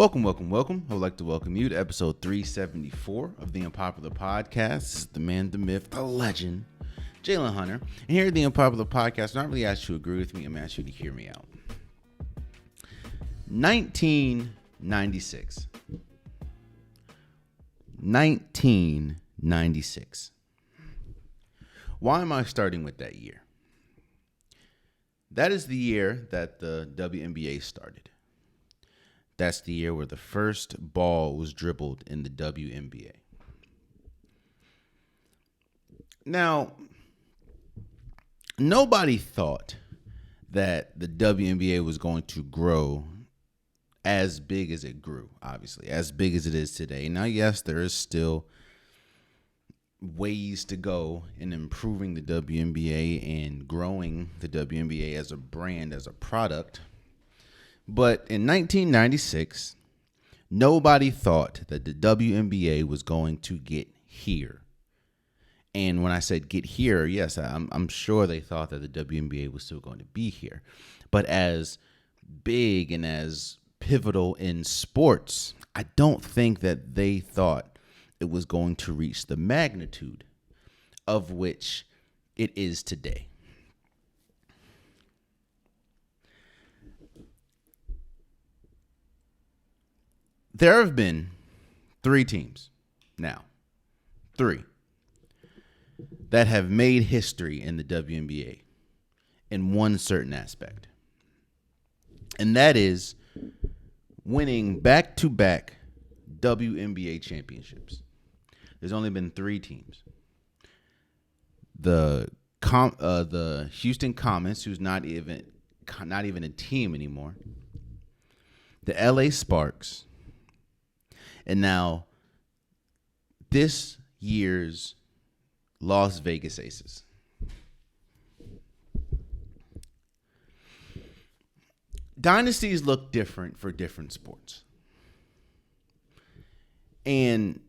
Welcome. I would like to welcome you to episode 374 of the Unpopular Podcast. This is the man, the myth, the legend, Jalen Hunter. And here at the Unpopular Podcast, I don't really ask you to agree with me. I'm asking you to hear me out. 1996. 1996. Why am I starting with that year? That is the year that the WNBA started. That's the year where the first ball was dribbled in the WNBA. Now, nobody thought that the WNBA was going to grow as big as it grew, obviously, as big as it is today. Now, yes, there is still ways to go in improving the WNBA and growing the WNBA as a brand, as a product. But in 1996, nobody thought that the WNBA was going to get here. And when I said get here, yes, I'm sure they thought that the WNBA was still going to be here. But as big and as pivotal in sports, I don't think that they thought it was going to reach the magnitude of which it is today. There have been three teams now, that have made history in the WNBA in one certain aspect. And that is winning back-to-back WNBA championships. There's only been three teams. The Houston Comets, who's not even a team anymore. The LA Sparks. And now, this year's Las Vegas Aces. Dynasties look different for different sports. And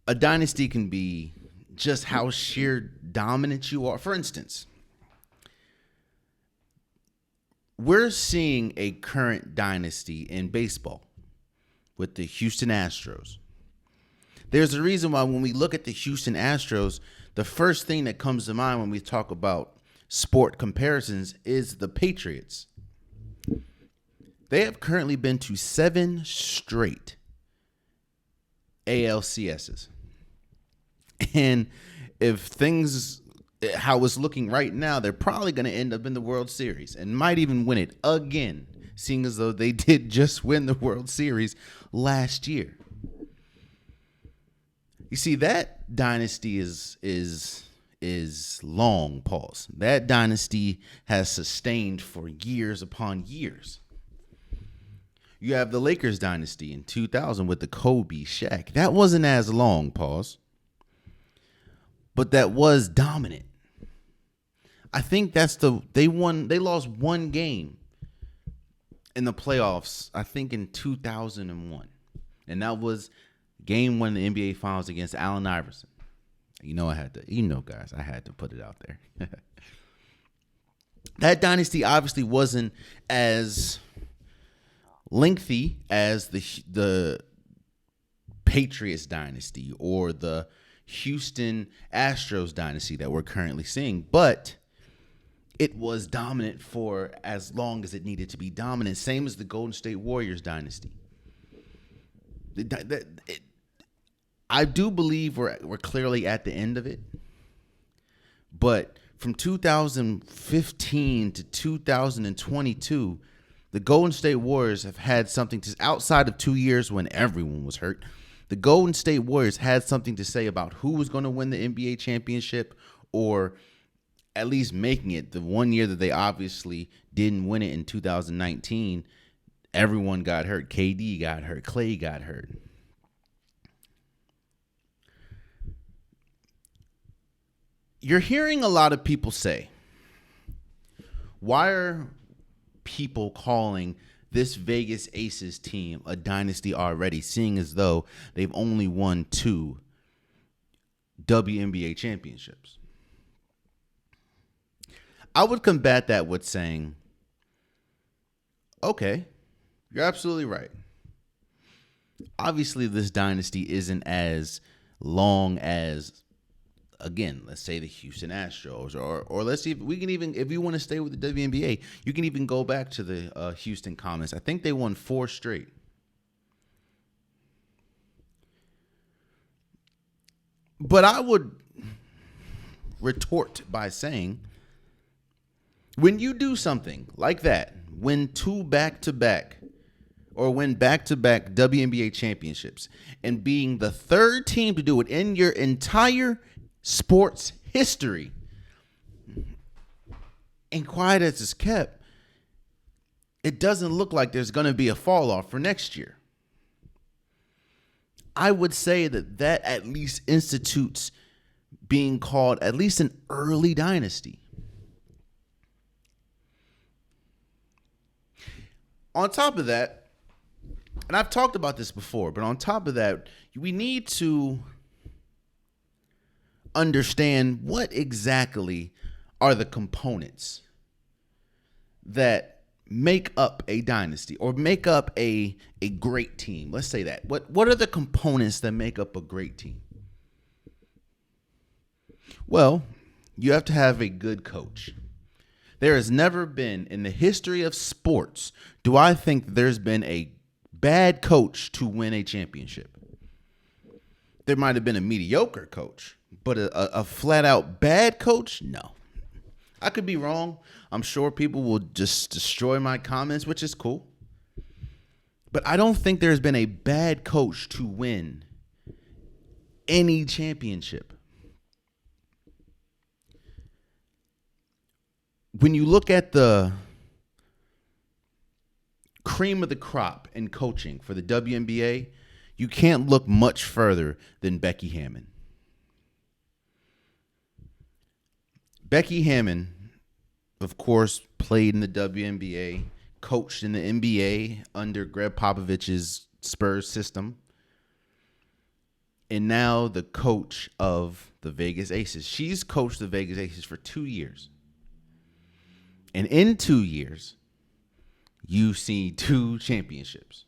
a dynasty can be just how sheer dominant you are. For instance, we're seeing a current dynasty in baseball with the Houston Astros. There's a reason why when we look at the Houston Astros, the first thing that comes to mind when we talk about sport comparisons is the Patriots. They have currently been to 7 straight ALCSs. And if things, how it's looking right now, they're probably going to end up in the World Series and might even win it again, seeing as though they did just win the World Series last year. You see, that dynasty is long, pause. That dynasty has sustained for years upon years. You have the Lakers dynasty in 2000 with the Kobe, Shaq. That wasn't as long, pause. But that was dominant. I think they lost one game in the playoffs, I think in 2001. And that was game 1 of the NBA Finals against Allen Iverson. Guys, I had to put it out there. That dynasty obviously wasn't as lengthy as the Patriots dynasty or the Houston Astros dynasty that we're currently seeing, but it was dominant for as long as it needed to be dominant. Same as the Golden State Warriors dynasty. I do believe we're clearly at the end of it, but from 2015 to 2022, the Golden State Warriors have had something to, outside of 2 years when everyone was hurt, the Golden State Warriors had something to say about who was going to win the NBA championship, or at least making it. The 1 year that they obviously didn't win it in 2019, everyone got hurt. KD got hurt. Clay got hurt. You're hearing a lot of people say, why are people calling this Vegas Aces team a dynasty already, seeing as though they've only won 2 WNBA championships? I would combat that with saying, okay, you're absolutely right. Obviously, this dynasty isn't as long as, again, let's say the Houston Astros, or let's see if we can even, if you want to stay with the WNBA, you can even go back to the Houston Comets. I think they won 4 straight. But I would retort by saying, when you do something like that, win 2 back-to-back, or win back-to-back WNBA championships, and being the 3rd team to do it in your entire sports history, and quiet as it's kept, it doesn't look like there's going to be a fall off for next year. I would say that at least institutes being called at least an early dynasty. On top of that, and I've talked about this before, but on top of that, we need to understand what exactly are the components that make up a dynasty or make up a great team. Let's say that. What are the components that make up a great team? Well, you have to have a good coach. There has never been in the history of sports, do I think there's been a bad coach to win a championship. There might have been a mediocre coach, but a flat out bad coach, no. I could be wrong. I'm sure people will just destroy my comments, which is cool. But I don't think there's been a bad coach to win any championship. When you look at the cream of the crop in coaching for the WNBA, you can't look much further than Becky Hammon. Becky Hammon, of course, played in the WNBA, coached in the NBA under Greg Popovich's Spurs system, and now the coach of the Vegas Aces. She's coached the Vegas Aces for 2 years. And in 2 years, you see 2 championships.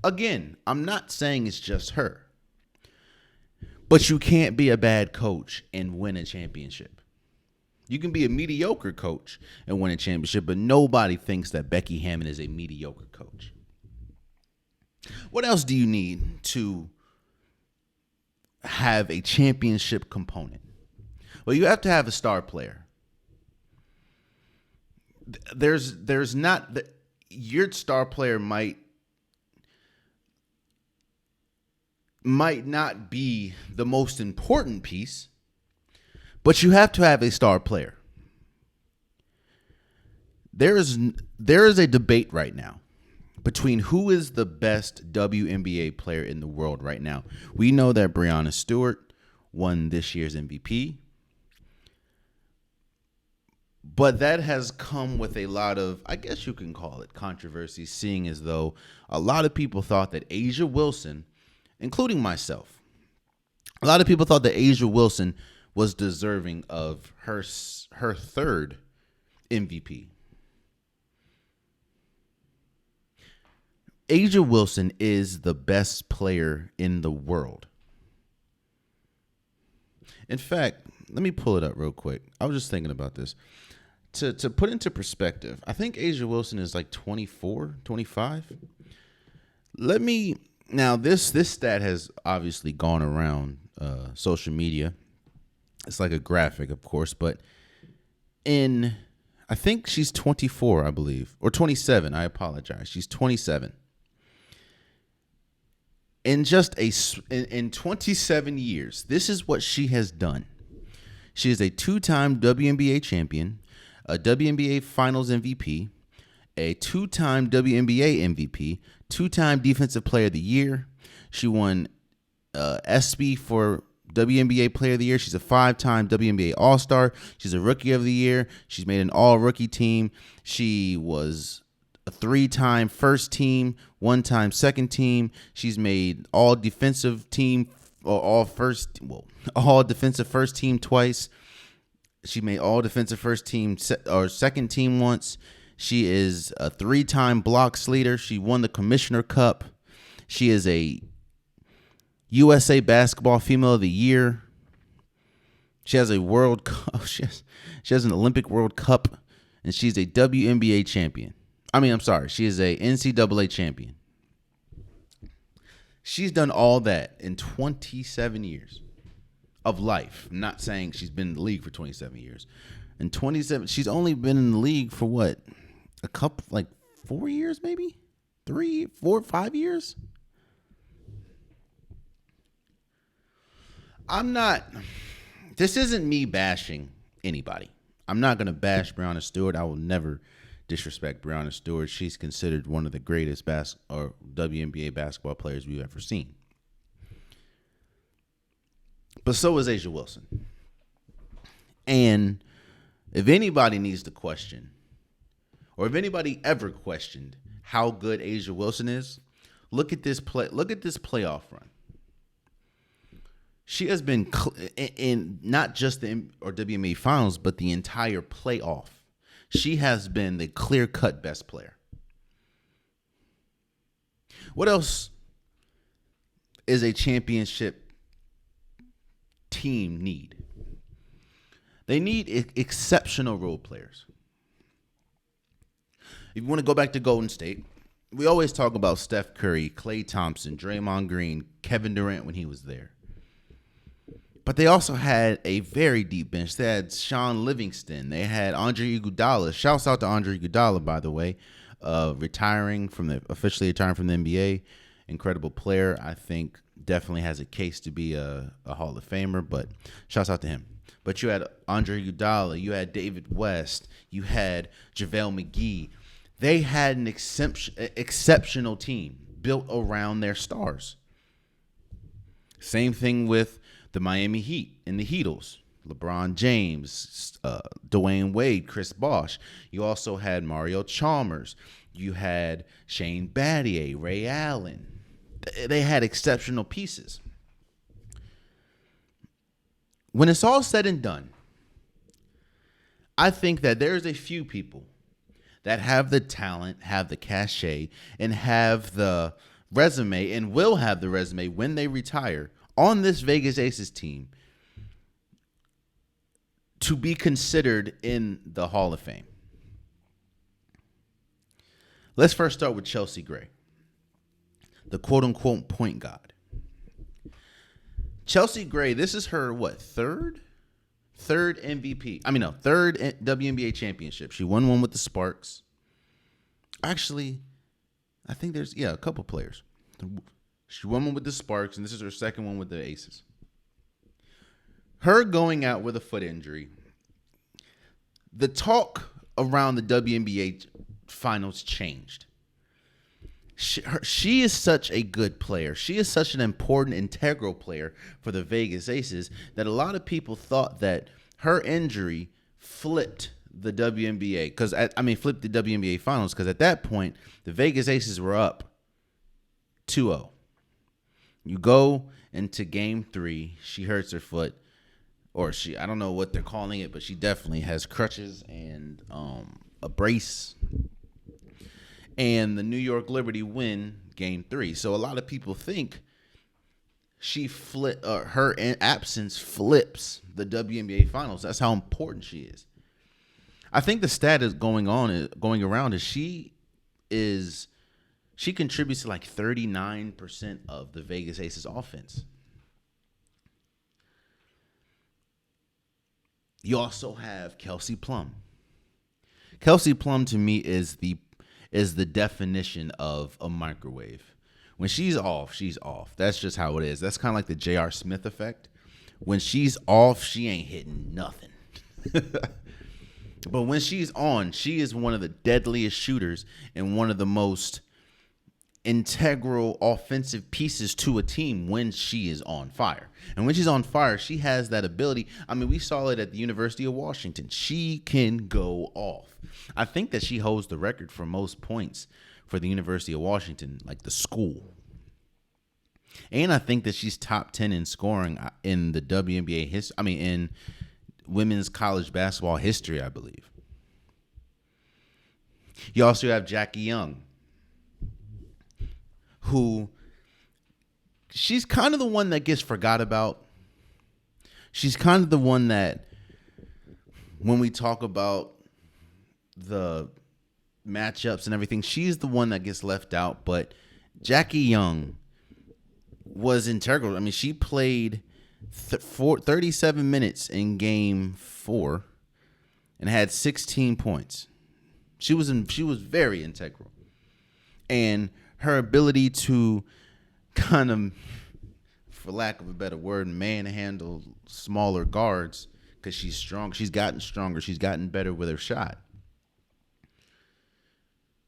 Again, I'm not saying it's just her. But you can't be a bad coach and win a championship. You can be a mediocre coach and win a championship, but nobody thinks that Becky Hammon is a mediocre coach. What else do you need to have a championship component? Well, you have to have a star player. There's not your star player might not be the most important piece, but you have to have a star player. There is a debate right now between who is the best WNBA player in the world right now. We know that Breanna Stewart won this year's MVP. But that has come with a lot of, I guess you can call it controversy, seeing as though a lot of people thought that A'ja Wilson, including myself, a lot of people thought that A'ja Wilson was deserving of her 3rd MVP. A'ja Wilson is the best player in the world. In fact, let me pull it up real quick. I was just thinking about this. To put into perspective, I think A'ja Wilson is like 24, 25. Now this stat has obviously gone around social media. It's like a graphic, of course, but I think she's 24, I believe, or 27. I apologize. She's 27. In in 27 years, this is what she has done. She is a 2-time WNBA champion, a WNBA Finals MVP, a 2-time WNBA MVP, 2-time Defensive Player of the Year. She won ESPY for WNBA Player of the Year. She's a 5-time WNBA All-Star. She's a Rookie of the Year. She's made an All-Rookie team. She was a 3-time first team, 1-time second team. She's made all defensive team or all defensive first team twice. She made all defensive first team or second team once. She is a 3-time blocks leader. She won the Commissioner Cup. She is a USA Basketball Female of the Year. She has a World Cup. She has an Olympic World Cup, and she's a WNBA champion. She is a NCAA champion. She's done all that in 27 years of life. I'm not saying she's been in the league for 27 years. In 27, she's only been in the league for what? A couple, like 4 years, maybe? 3, 4, 5 years? This isn't me bashing anybody. I'm not going to bash Breonna Stewart. I will never disrespect Breonna Stewart. She's considered one of the greatest WNBA basketball players we've ever seen. But so is A'ja Wilson. And if anybody needs to question, or if anybody ever questioned how good A'ja Wilson is, look at this playoff run. She has been in not just the WNBA Finals, but the entire playoff. She has been the clear-cut best player. What else is a championship team need? They need exceptional role players. If you want to go back to Golden State, we always talk about Steph Curry, Klay Thompson, Draymond Green, Kevin Durant when he was there. But they also had a very deep bench. They had Sean Livingston. They had Andre Iguodala. Shouts out to Andre Iguodala, by the way, officially retiring from the NBA. Incredible player. I think definitely has a case to be a Hall of Famer, but shouts out to him. But you had Andre Iguodala. You had David West. You had JaVale McGee. They had an exceptional team built around their stars. Same thing with the Miami Heat and the Heatles. LeBron James, Dwayne Wade, Chris Bosh. You also had Mario Chalmers. You had Shane Battier, Ray Allen. They had exceptional pieces. When it's all said and done, I think that there's a few people that have the talent, have the cachet, and have the resume, and will have the resume when they retire on this Vegas Aces team to be considered in the Hall of Fame. Let's first start with Chelsea Gray, the quote-unquote point guard. Chelsea Gray, this is her, third MVP. Third WNBA championship. She won one with the Sparks. Actually, I think there's, a couple players. She won one with the Sparks, and this is her second one with the Aces. Her going out with a foot injury, the talk around the WNBA finals changed. She is such a good player. She is such an important, integral player for the Vegas Aces that a lot of people thought that her injury flipped the WNBA. Flipped the WNBA finals, because at that point, the Vegas Aces were up 2-0. You go into game 3, she hurts her foot, I don't know what they're calling it, but she definitely has crutches and a brace. And the New York Liberty win game 3. So a lot of people think her absence flips the WNBA finals. That's how important she is. I think the stat is going around is she contributes to like 39% of the Vegas Aces offense. You also have Kelsey Plum. Kelsey Plum, to me, is the definition of a microwave. When she's off, she's off. That's just how it is. That's kind of like the J.R. Smith effect. When she's off, she ain't hitting nothing. But when she's on, she is one of the deadliest shooters and one of the most integral offensive pieces to a team when she is on fire. And when she's on fire, she has that ability. We saw it at the University of Washington. She can go off. I think that she holds the record for most points for the University of Washington, like the school. And I think that she's top 10 in scoring in the WNBA in women's college basketball history, I believe. You also have Jackie Young, who she's kind of the one that gets forgot about. She's kind of the one that, when we talk about the matchups and everything, she's the one that gets left out. But Jackie Young was integral. I mean, she played 37 minutes in game 4 and had 16 points. She was very integral. And her ability to kind of, for lack of a better word, manhandle smaller guards, because she's strong. She's gotten stronger. She's gotten better with her shot.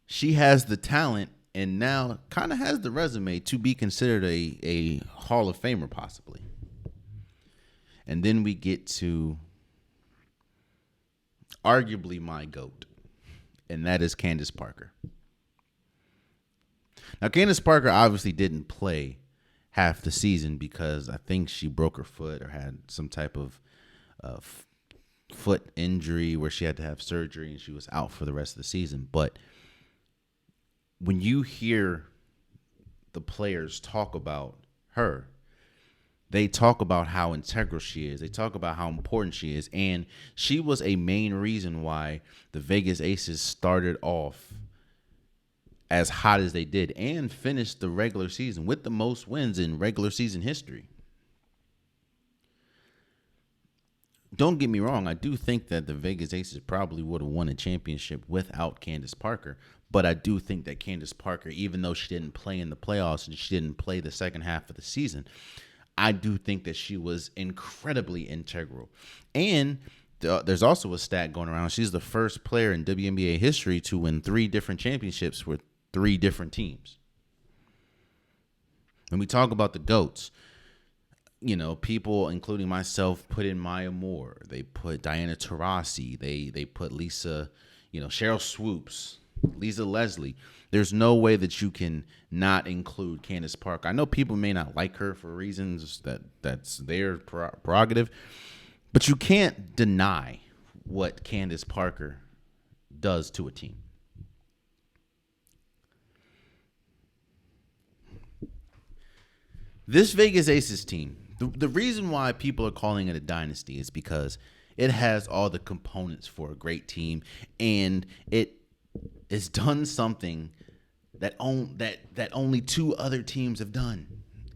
She has the talent and now kind of has the resume to be considered a Hall of Famer, possibly. And then we get to arguably my GOAT, and that is Candace Parker. Now, Candace Parker obviously didn't play half the season because I think she broke her foot or had some type of foot injury where she had to have surgery and she was out for the rest of the season. But when you hear the players talk about her, they talk about how integral she is. They talk about how important she is. And she was a main reason why the Vegas Aces started off as hot as they did and finished the regular season with the most wins in regular season history. Don't get me wrong. I do think that the Vegas Aces probably would have won a championship without Candace Parker. But I do think that Candace Parker, even though she didn't play in the playoffs and she didn't play the second half of the season, I do think that she was incredibly integral. And there's also a stat going around. She's the first player in WNBA history to win 3 different championships with 3 different teams. When we talk about the GOATs, you know, people, including myself, put in Maya Moore. They put Diana Taurasi. They put Lisa, Cheryl Swoops, Lisa Leslie. There's no way that you can not include Candace Parker. I know people may not like her for reasons that's their prerogative, but you can't deny what Candace Parker does to a team. This Vegas Aces team, the reason why people are calling it a dynasty is because it has all the components for a great team, and it has done something that only 2 other teams have done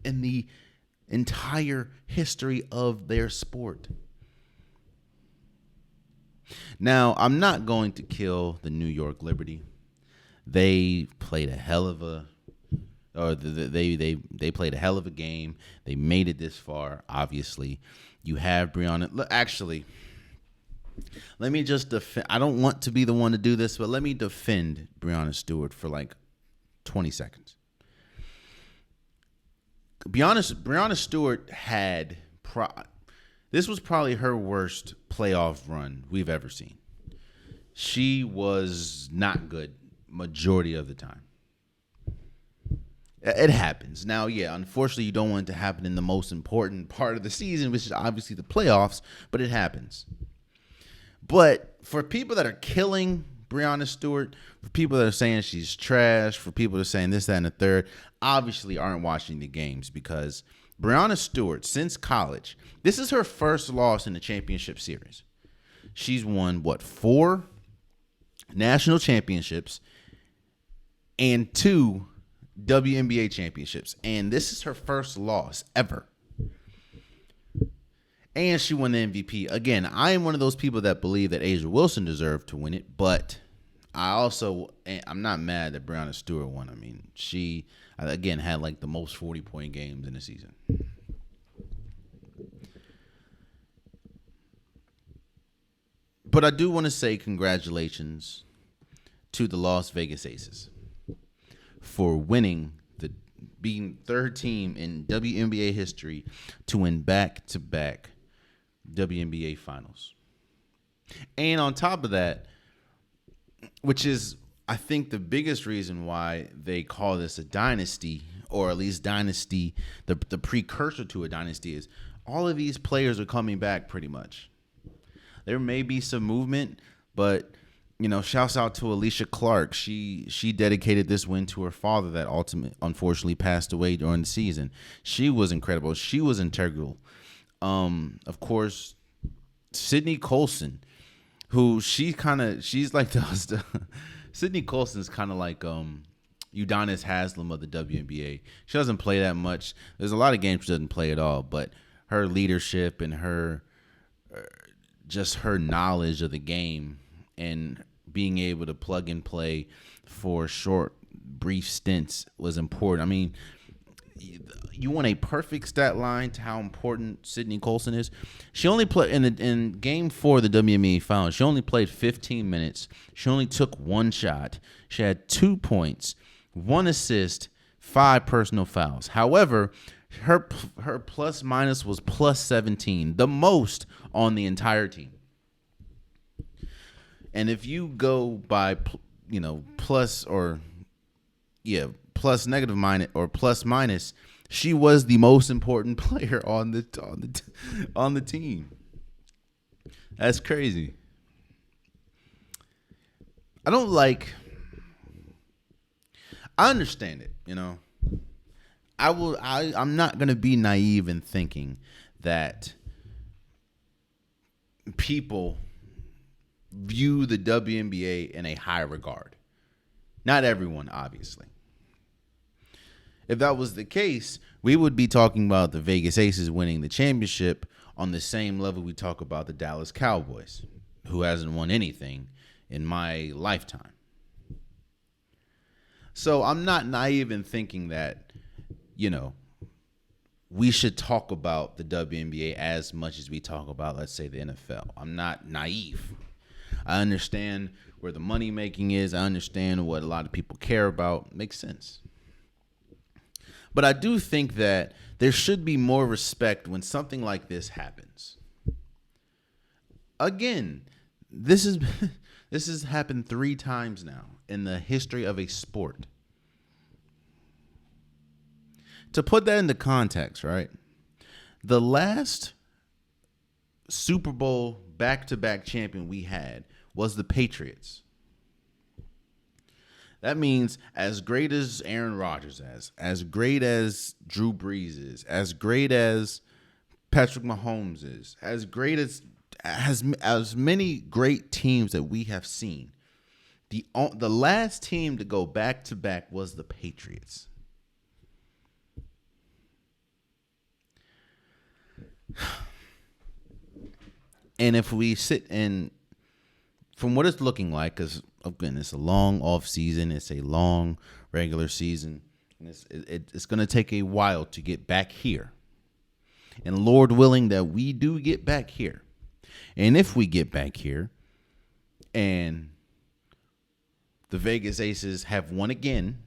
in the entire history of their sport. Now, I'm not going to kill the New York Liberty. They played a hell of a they played a hell of a game. They made it this far, obviously. You have Breonna. Actually, let me just defend. I don't want to be the one to do this, but let me defend Breonna Stewart for like 20 seconds. Breonna Stewart had this was probably her worst playoff run we've ever seen. She was not good majority of the time. It happens. Now, yeah, unfortunately, you don't want it to happen in the most important part of the season, which is obviously the playoffs, but it happens. But for people that are killing Breonna Stewart, for people that are saying she's trash, for people that are saying this, that, and the third, obviously aren't watching the games, because Breonna Stewart, since college, this is her first loss in the championship series. She's won, 4 national championships and 2 WNBA championships, and this is her first loss ever. And she won the MVP. Again, I am one of those people that believe that A'ja Wilson deserved to win it, but I'm not mad that Breonna Stewart won. I mean, she, again, had like the most 40-point games in the season. But I do want to say congratulations to the Las Vegas Aces for being 3rd team in WNBA history to win back-to-back WNBA finals. And on top of that, which is, I think, the biggest reason why they call this a dynasty, or at least dynasty, the precursor to a dynasty, is all of these players are coming back pretty much. There may be some movement, but Shouts out to Alicia Clark. She dedicated this win to her father that unfortunately passed away during the season. She was incredible. She was integral. Of course, Sydney Colson, who she's like the Sydney Colson's kind of like Udonis Haslem of the WNBA. She doesn't play that much. There's a lot of games she doesn't play at all, but her leadership and her knowledge of the game and being able to plug and play for short, brief stints was important. I mean, you want a perfect stat line to how important Sydney Colson is. She only played in Game 4 of the WNBA Finals. She only played 15 minutes. She only took one shot. She had 2 points, 1 assist, 5 personal fouls. However, her plus minus was plus 17, the most on the entire team. And if you go by plus negative minus or plus minus, she was the most important player on the team. That's crazy. I understand it, I'm not going to be naive in thinking that people view the WNBA in a high regard. Not everyone, obviously. If that was the case, we would be talking about the Vegas Aces winning the championship on the same level we talk about the Dallas Cowboys, who hasn't won anything in my lifetime. So I'm not naive in thinking that, we should talk about the WNBA as much as we talk about, let's say, the NFL. I'm not naive. I understand where the money making is. I understand what a lot of people care about. Makes sense. But I do think that there should be more respect when something like this happens. Again, this has happened 3 times now in the history of a sport. To put that into context, right? The last Super Bowl back-to-back champion we had was the Patriots. That means as great as Aaron Rodgers is, as great as Drew Brees is, as great as Patrick Mahomes is, as great as many great teams that we have seen, the last team to go back-to-back was the Patriots. And if we sit and from what it's looking like, because again, it's a long off season, it's a long regular season, and it's going to take a while to get back here. And Lord willing that we do get back here. And if we get back here and the Vegas Aces have won again,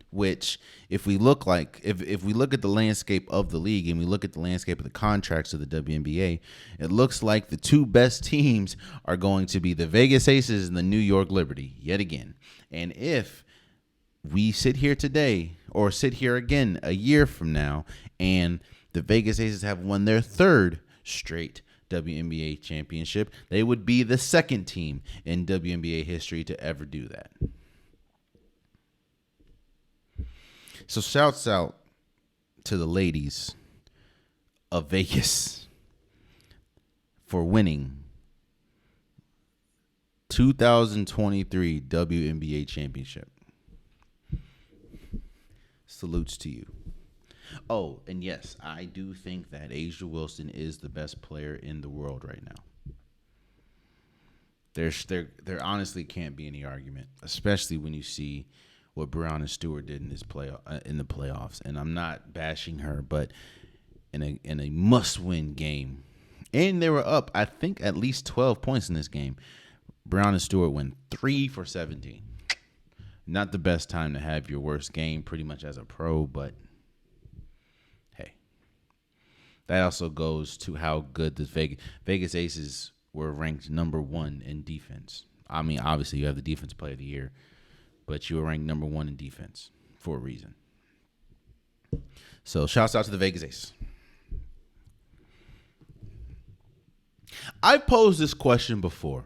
which if we look at the landscape of the league and we look at the landscape of the contracts of the WNBA, it looks like the 2 best teams are going to be the Vegas Aces and the New York Liberty yet again. And if we sit here today or sit here again a year from now and the Vegas Aces have won their 3rd straight WNBA championship, they would be the 2nd team in WNBA history to ever do that. So shouts out to the ladies of Vegas for winning 2023 WNBA championship. Salutes to you. Oh, and yes, I do think that A'ja Wilson is the best player in the world right now. There honestly can't be any argument, especially when you see what Breonna Stewart did in the playoffs. And I'm not bashing her, but in a must-win game, and they were up, I think, at least 12 points in this game. Breonna Stewart went 3 for 17. Not the best time to have your worst game, pretty much as a pro, but hey, that also goes to how good the Vegas Aces were ranked number 1 in defense. I mean, obviously you have the Defense Player of the Year, but you were ranked number 1 in defense for a reason. So shouts out to the Vegas Aces. I've posed this question before.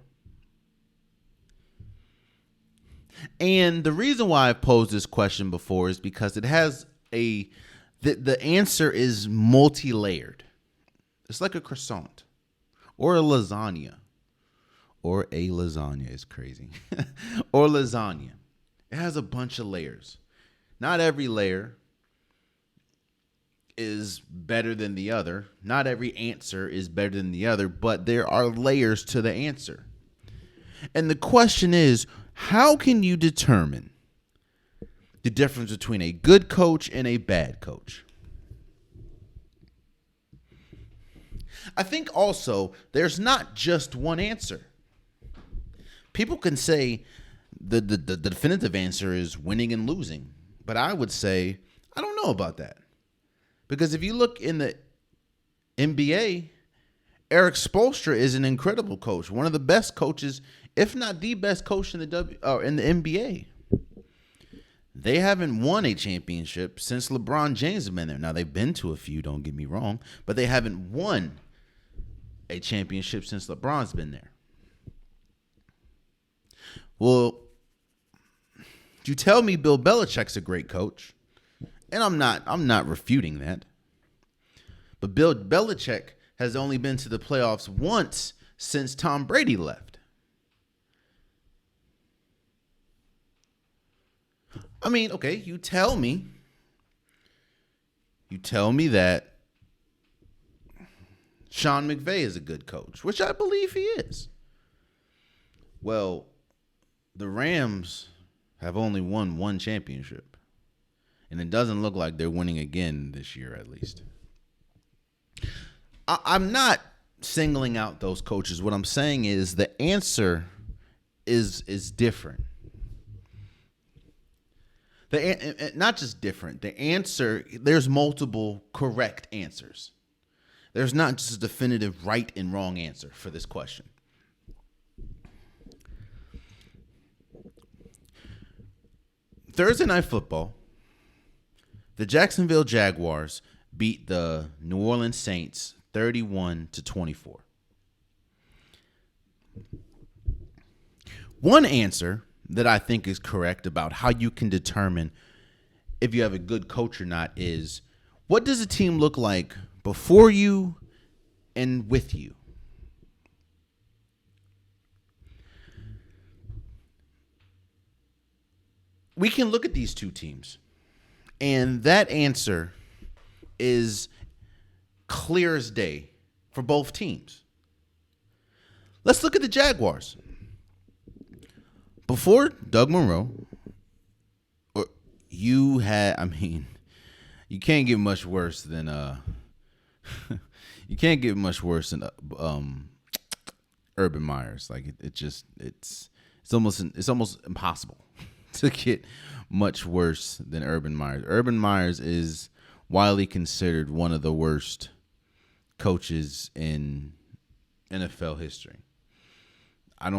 And the reason why I've posed this question before is because it has the answer is multi-layered. It's like a croissant or a lasagna. Or a lasagna is crazy. Or lasagna. It has a bunch of layers. Not every layer is better than the other. Not every answer is better than the other, but there are layers to the answer. And the question is, how can you determine the difference between a good coach and a bad coach? I think also there's not just one answer. People can say the definitive answer is winning and losing, but I would say I don't know about that. Because if you look in the NBA, Eric Spoelstra is an incredible coach, one of the best coaches, if not the best coach in the NBA. They haven't won a championship since LeBron James has been there. Now, they've been to a few, don't get me wrong, but they haven't won a championship since LeBron's been there. Well, you tell me Bill Belichick's a great coach, and I'm not refuting that. But Bill Belichick has only been to the playoffs once since Tom Brady left. I mean, okay, you tell me that Sean McVay is a good coach, which I believe he is. Well, the Rams have only won one championship, and it doesn't look like they're winning again this year, at least. I'm not singling out those coaches. What I'm saying is the answer is different. Not just different. The answer, there's multiple correct answers. There's not just a definitive right and wrong answer for this question. Thursday Night Football, the Jacksonville Jaguars beat the New Orleans Saints 31-24. One answer that I think is correct about how you can determine if you have a good coach or not is, what does a team look like before you and with you? We can look at these two teams, and that answer is clear as day for both teams. Let's look at the Jaguars. Before Doug Monroe, you can't get much worse than Urban Meyers. Like it's almost impossible to get much worse than Urban Meyers. Urban Meyers is widely considered one of the worst coaches in NFL history. I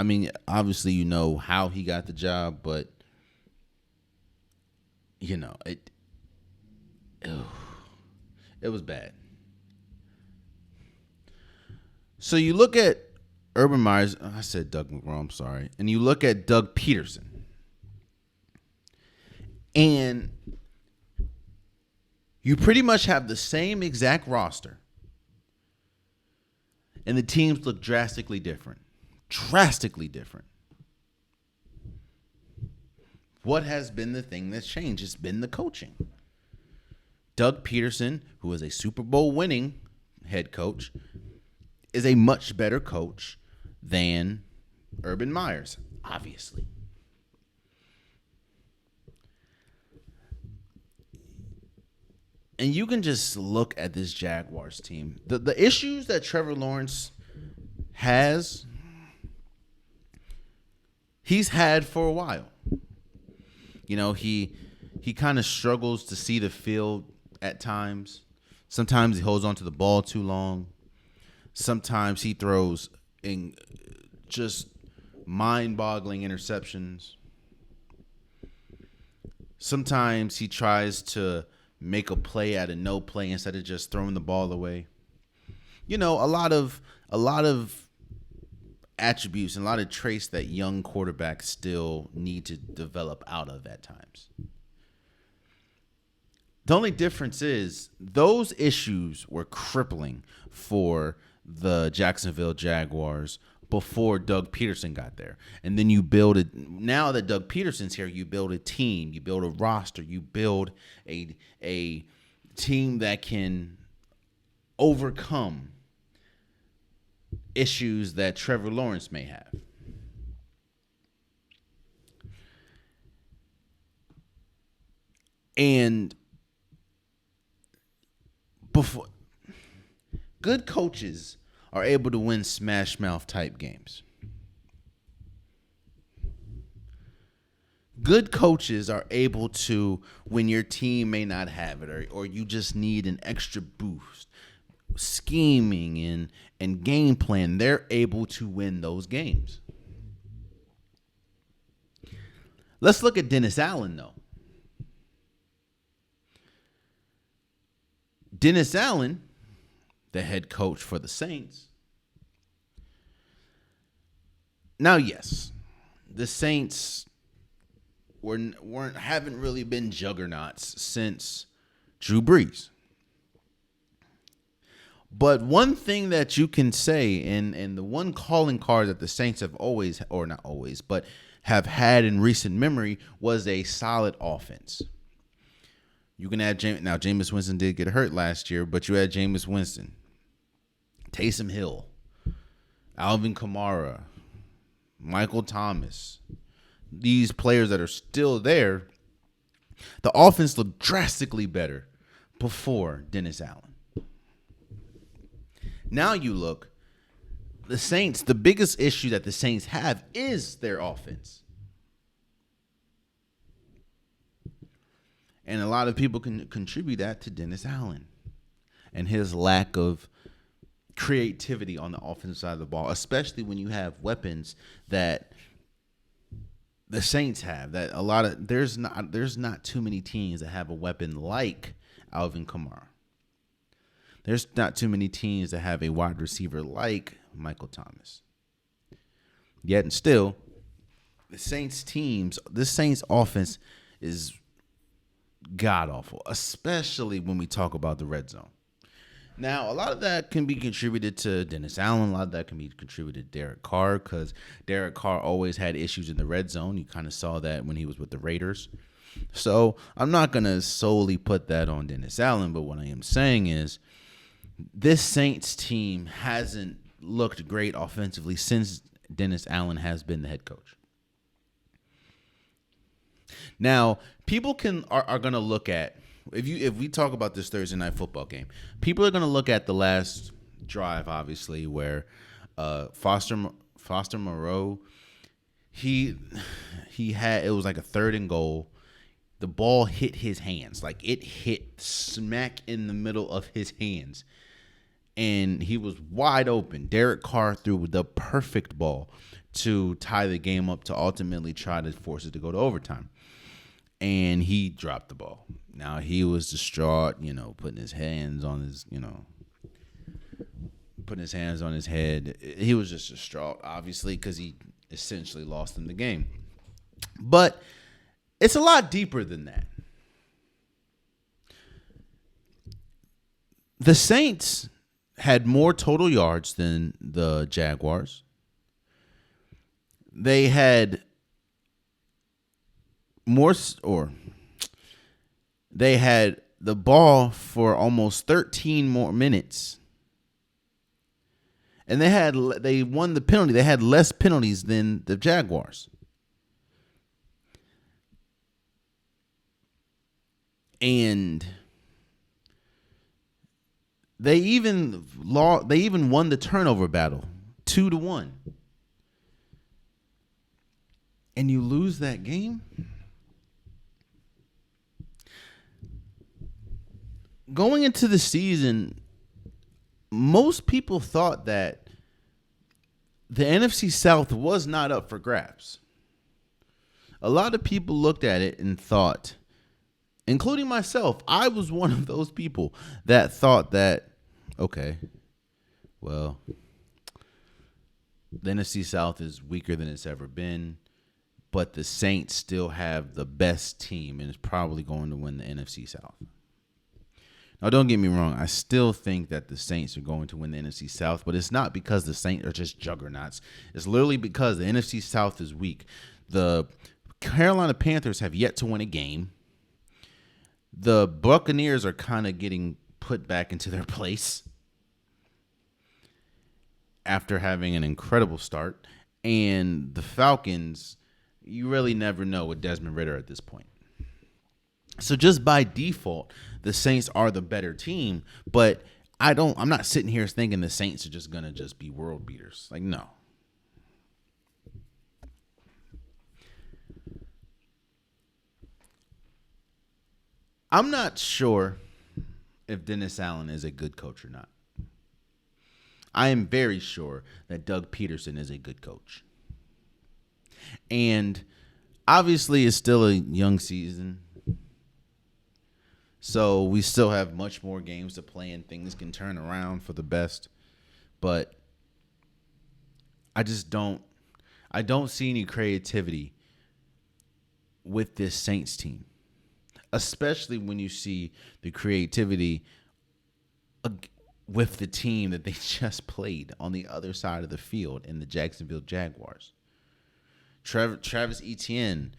mean, obviously you know how he got the job, but you know, it was bad. So you look at Urban Meyers, I said Doug McGraw, I'm sorry, and you look at Doug Peterson, and you pretty much have the same exact roster, and the teams look drastically different. Drastically different. What has been the thing that's changed? It's been the coaching. Doug Peterson, who is a Super Bowl winning head coach, is a much better coach than Urban Meyers, obviously. And you can just look at this Jaguars team. The issues that Trevor Lawrence has, he's had for a while. You know, he kind of struggles to see the field at times. Sometimes he holds on to the ball too long. Sometimes he throws in just mind-boggling interceptions. Sometimes he tries to make a play out of no play instead of just throwing the ball away. You know, a lot of attributes and a lot of traits that young quarterbacks still need to develop out of at times. The only difference is those issues were crippling for the Jacksonville Jaguars before Doug Peterson got there. And then you build it. Now that Doug Peterson's here, you build a team, you build a roster, you build a team that can overcome issues that Trevor Lawrence may have. And before, good coaches are able to win smash mouth type games. Good coaches are able to, when your team may not have it, or you just need an extra boost, scheming and game plan, they're able to win those games. Let's look at Dennis Allen, though. Dennis Allen, the head coach for the Saints. Now, yes, the Saints haven't really been juggernauts since Drew Brees. But one thing that you can say, and the one calling card that the Saints have always, or not always, but have had in recent memory, was a solid offense. You can add Jameis Winston did get hurt last year, but you had Jameis Winston, Taysom Hill, Alvin Kamara, Michael Thomas. These players that are still there, the offense looked drastically better before Dennis Allen. Now you look, the Saints, the biggest issue that the Saints have is their offense. And a lot of people can contribute that to Dennis Allen and his lack of creativity on the offensive side of the ball, especially when you have weapons that the Saints have. That a lot of there's not too many teams that have a weapon like Alvin Kamara. There's not too many teams that have a wide receiver like Michael Thomas. Yet and still, the Saints offense is god awful, especially when we talk about the red zone. Now, a lot of that can be contributed to Dennis Allen. A lot of that can be contributed to Derek Carr, because Derek Carr always had issues in the red zone. You kind of saw that when he was with the Raiders. So I'm not going to solely put that on Dennis Allen, but what I am saying is this Saints team hasn't looked great offensively since Dennis Allen has been the head coach. Now, people are going to look at, if we talk about this Thursday night football game, people are going to look at the last drive, obviously, where Foster Moreau, he had, it was like a 3rd and goal. The ball hit his hands, like it hit smack in the middle of his hands, and he was wide open. Derek Carr threw the perfect ball to tie the game up, to ultimately try to force it to go to overtime. And he dropped the ball. Now, he was distraught, putting his hands on his head. He was just distraught, obviously, because he essentially lost him the game. But it's a lot deeper than that. The Saints had more total yards than the Jaguars. They had they had the ball for almost 13 more minutes. And they won the penalty. They had less penalties than the Jaguars. And they even won the turnover battle 2-1. And you lose that game? Going into the season, most people thought that the NFC South was not up for grabs. A lot of people looked at it and thought, including myself, I was one of those people that thought that, okay, well, The NFC South is weaker than it's ever been, but the Saints still have the best team and is probably going to win the NFC South. Now, don't get me wrong. I still think that the Saints are going to win the NFC South, but it's not because the Saints are just juggernauts. It's literally because the NFC South is weak. The Carolina Panthers have yet to win a game. The Buccaneers are kind of getting put back into their place after having an incredible start. And the Falcons, you really never know with Desmond Ridder at this point. So just by default, the Saints are the better team, but I'm not sitting here thinking the Saints are just going to just be world beaters. Like, no. I'm not sure if Dennis Allen is a good coach or not. I am very sure that Doug Peterson is a good coach. And obviously it's still a young season. So we still have much more games to play and things can turn around for the best. But I don't see any creativity with this Saints team. Especially when you see the creativity with the team that they just played on the other side of the field in the Jacksonville Jaguars. Travis Etienne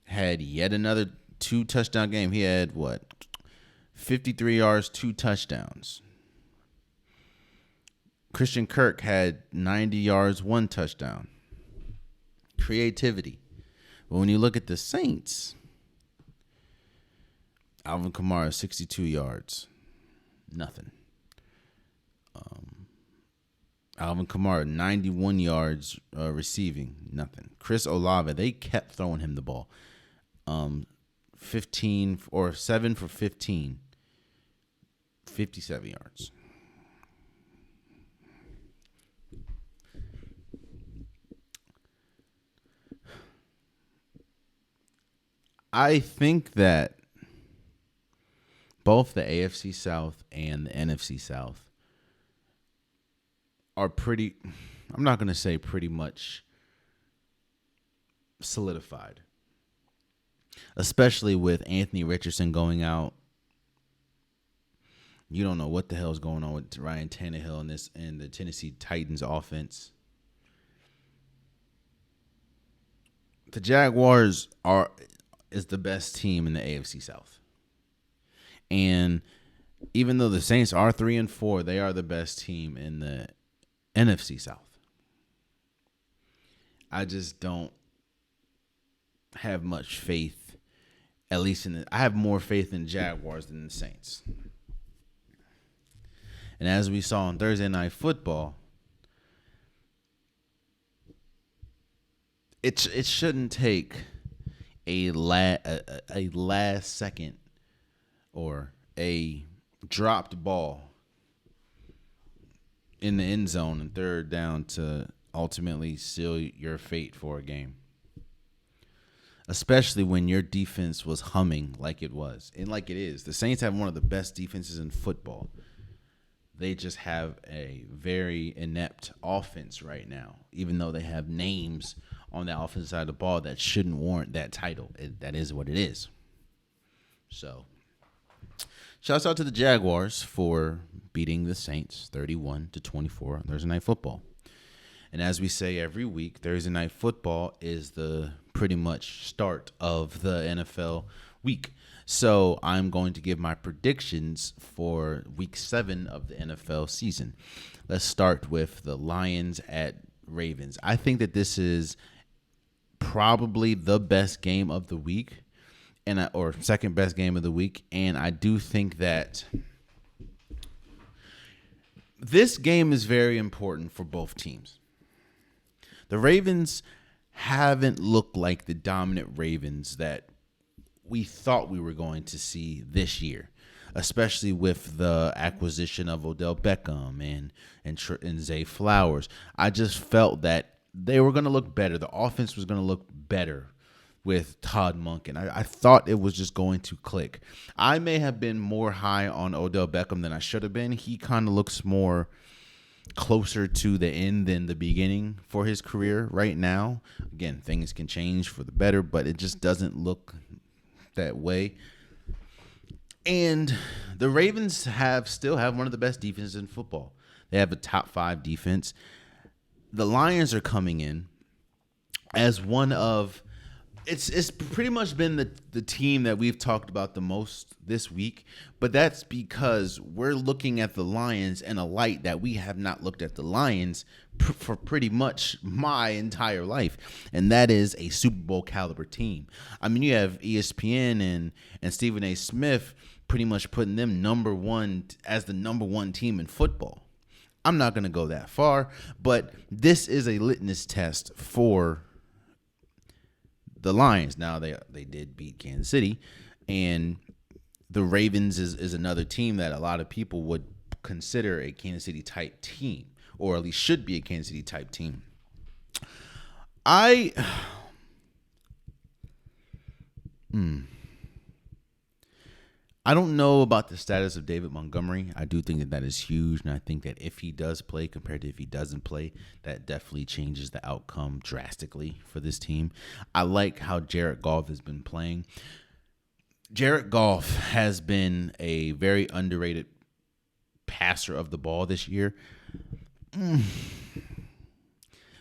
had yet another 2-touchdown game. He had 53 yards, 2 touchdowns. Christian Kirk had 90 yards, 1 touchdown. Creativity. But when you look at the Saints, Alvin Kamara, 62 yards. Nothing. Alvin Kamara, 91 yards receiving. Nothing. Chris Olave, they kept throwing him the ball. 7 for 15. 57 yards. I think that both the AFC South and the NFC South are I'm not going to say pretty much solidified. Especially with Anthony Richardson going out. You don't know what the hell is going on with Ryan Tannehill and the Tennessee Titans offense. The Jaguars is the best team in the AFC South. And even though the Saints are 3-4, they are the best team in the NFC South. I just don't have much faith, at least I have more faith in Jaguars than the Saints. And as we saw on Thursday Night Football, it shouldn't take a last second or a dropped ball in the end zone and third down to ultimately seal your fate for a game. Especially when your defense was humming like it was and like it is. The Saints have one of the best defenses in football. They just have a very inept offense right now, even though they have names on the offensive side of the ball that shouldn't warrant that title. That is what it is. So, shouts out to the Jaguars for beating the Saints 31-24 on Thursday Night Football. And as we say every week, Thursday Night Football is the pretty much start of the NFL week. So I'm going to give my predictions for week 7 of the NFL season. Let's start with the Lions at Ravens. I think that this is probably the best game of the week, or second best game of the week. And I do think that this game is very important for both teams. The Ravens haven't looked like the dominant Ravens that we thought we were going to see this year, especially with the acquisition of Odell Beckham and Zay Flowers. I just felt that they were going to look better. The offense was going to look better with Todd Monken. I thought it was just going to click. I may have been more high on Odell Beckham than I should have been. He kind of looks more closer to the end than the beginning for his career right now. Again, things can change for the better, but it just doesn't look that way. And the Ravens still have one of the best defenses in football. They have a top 5 defense. The Lions are coming in as one of it's pretty much been the team that we've talked about the most this week, but that's because we're looking at the Lions in a light that we have not looked at the Lions for pretty much my entire life, and that is a Super Bowl caliber team. I mean, you have ESPN and Stephen A. Smith pretty much putting them as the number one team in football. I'm not going to go that far, but this is a litmus test for the Lions. Now, they did beat Kansas City, and the Ravens is another team that a lot of people would consider a Kansas City type team, or at least should be a Kansas City type team. I don't know about the status of David Montgomery. I do think that is huge, and I think that if he does play compared to if he doesn't play, that definitely changes the outcome drastically for this team. I like how Jared Goff has been playing. Jared Goff has been a very underrated passer of the ball this year.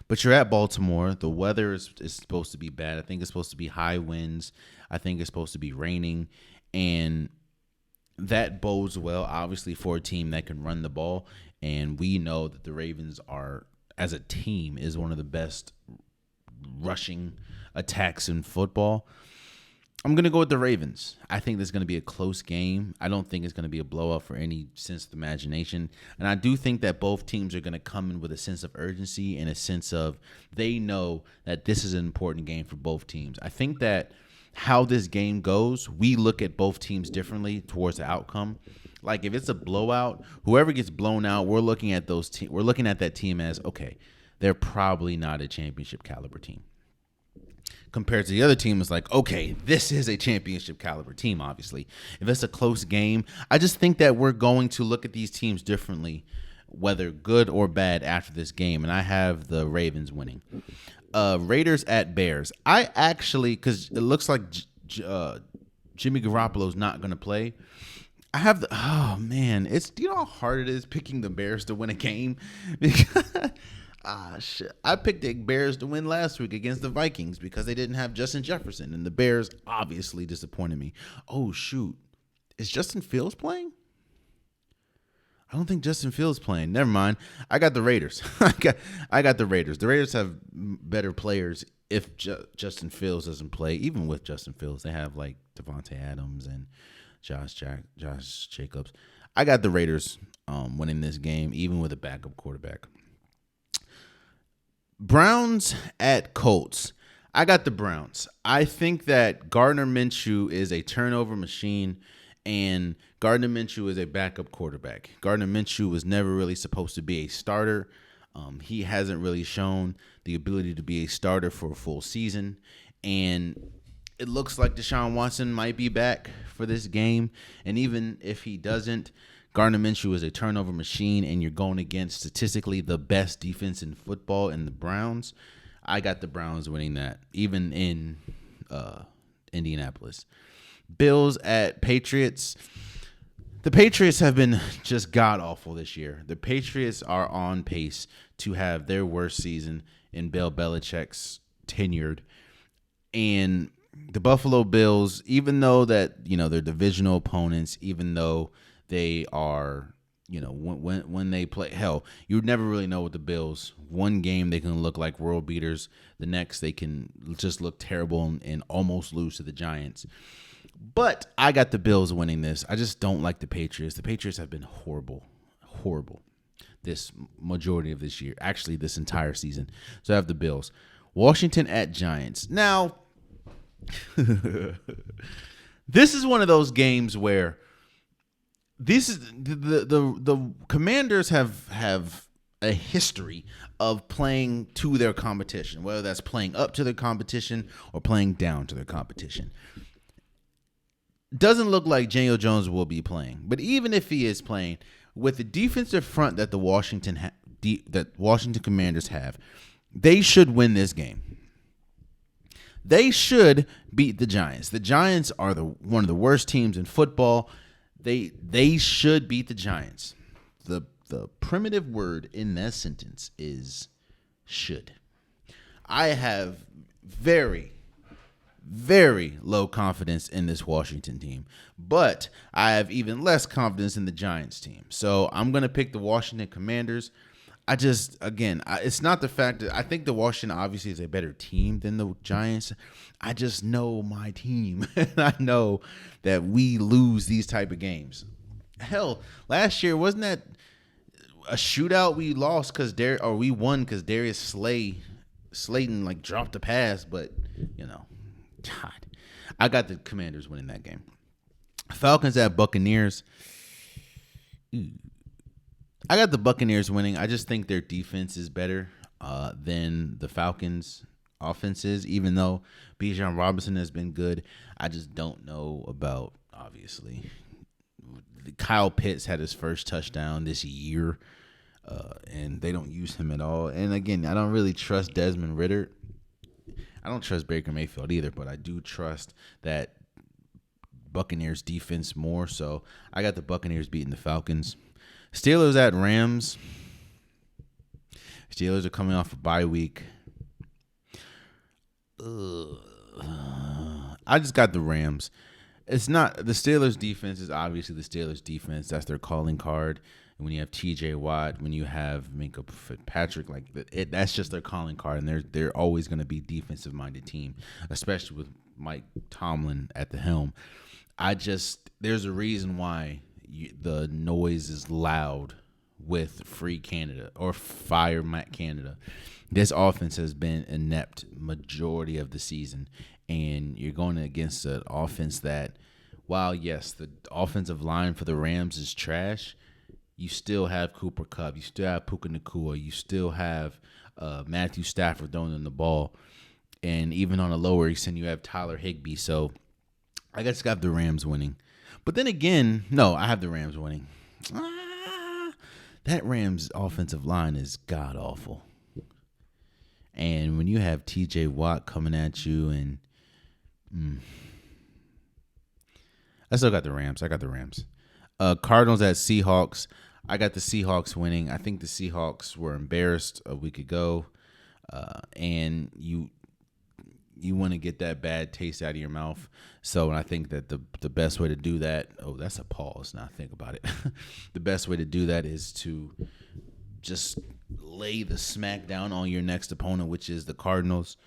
But you're at Baltimore. The weather is supposed to be bad. I think it's supposed to be high winds. I think it's supposed to be raining, and that bodes well, obviously, for a team that can run the ball. And we know that the Ravens are, as a team, is one of the best rushing attacks in football. I'm going to go with the Ravens. I think this is going to be a close game. I don't think it's going to be a blowout for any sense of imagination. And I do think that both teams are going to come in with a sense of urgency and a sense of they know that this is an important game for both teams. I think that how this game goes, we look at both teams differently towards the outcome. Like if it's a blowout, whoever gets blown out, we're looking at we're looking at that team as, okay, they're probably not a championship caliber team. Compared to the other team, it's like, okay, this is a championship caliber team, obviously. If it's a close game, I just think that we're going to look at these teams differently, whether good or bad, after this game. And I have the Ravens winning. Raiders at Bears. I actually, because it looks like Jimmy Garoppolo's not going to play. I have it's, you know how hard it is picking the Bears to win a game? Shit. I picked the Bears to win last week against the Vikings because they didn't have Justin Jefferson, and the Bears obviously disappointed me. Oh, shoot. Is Justin Fields playing? I don't think Justin Fields playing. Never mind. I got the Raiders. I got the Raiders. The Raiders have better players if Justin Fields doesn't play. Even with Justin Fields, they have like Devontae Adams and Josh Jacobs. I got the Raiders winning this game, even with a backup quarterback. Browns at Colts. I got the Browns. I think that Gardner Minshew is a turnover machine, and Gardner Minshew is a backup quarterback. Gardner Minshew was never really supposed to be a starter. He hasn't really shown the ability to be a starter for a full season, and it looks like Deshaun Watson might be back for this game, and even if he doesn't, Gardner Minshew is a turnover machine, and you're going against statistically the best defense in football in the Browns. I got the Browns winning that, even in Indianapolis. Bills at Patriots. The Patriots have been just god-awful this year. The Patriots are on pace to have their worst season in Bill Belichick's tenured. And the Buffalo Bills, even though that, you know, they're divisional opponents, even though they are, you know, when they play, hell, you would never really know with the Bills. One game they can look like world beaters. The next they can just look terrible and almost lose to the Giants. But I got the Bills winning this. I just don't like the Patriots. The Patriots have been horrible this majority of this year. Actually, this entire season. So I have the Bills. Washington at Giants. Now, this is one of those games where this is the Commanders have a history of playing to their competition, whether that's playing up to their competition or playing down to their competition. Doesn't look like Daniel Jones will be playing, but even if he is playing, with the defensive front that the Washington that Washington Commanders have, they should win this game. They should beat the Giants. The Giants are one of the worst teams in football. They should beat the Giants. The primitive word in that sentence is should. I have very, very low confidence in this Washington team, but I have even less confidence in the Giants team. So I'm going to pick the Washington Commanders. It's not the fact that I think the Washington obviously is a better team than the Giants. I just know my team, and I know that we lose these type of games. Hell, last year, wasn't that a shootout? We lost we won because Darius Slayton like dropped a pass, but God, I got the Commanders winning that game. Falcons at Buccaneers. I got the Buccaneers winning. I just think their defense is better than the Falcons' offenses, even though Bijan Robinson has been good. I just don't know about, obviously. Kyle Pitts had his first touchdown this year, and they don't use him at all. And, again, I don't really trust Desmond Ridder. I don't trust Baker Mayfield either, but I do trust that Buccaneers defense more. So I got the Buccaneers beating the Falcons. Steelers at Rams. Steelers are coming off a bye week. I just got the Rams. It's not the Steelers' defense is obviously the Steelers' defense. That's their calling card. And when you have T.J. Watt, when you have Minkah Fitzpatrick, that's just their calling card. And they're always going to be defensive-minded team, especially with Mike Tomlin at the helm. There's a reason why the noise is loud with Free Canada or Fire Matt Canada. This offense has been inept majority of the season, and you're going against an offense that, while yes, the offensive line for the Rams is trash, you still have Cooper Kupp, you still have Puka Nacua, you still have Matthew Stafford throwing in the ball, and even on a lower extent, you have Tyler Higbee. So I guess I got the Rams winning. But then again, no, I have the Rams winning. That Rams offensive line is god-awful. And when you have T.J. Watt coming at you and I still got the Rams. I got the Rams. Cardinals at Seahawks. I got the Seahawks winning. I think the Seahawks were embarrassed a week ago. And you want to get that bad taste out of your mouth. So I think that the best way to do that, that's a pause now, think about it. The best way to do that is to just lay the smack down on your next opponent, which is the Cardinals.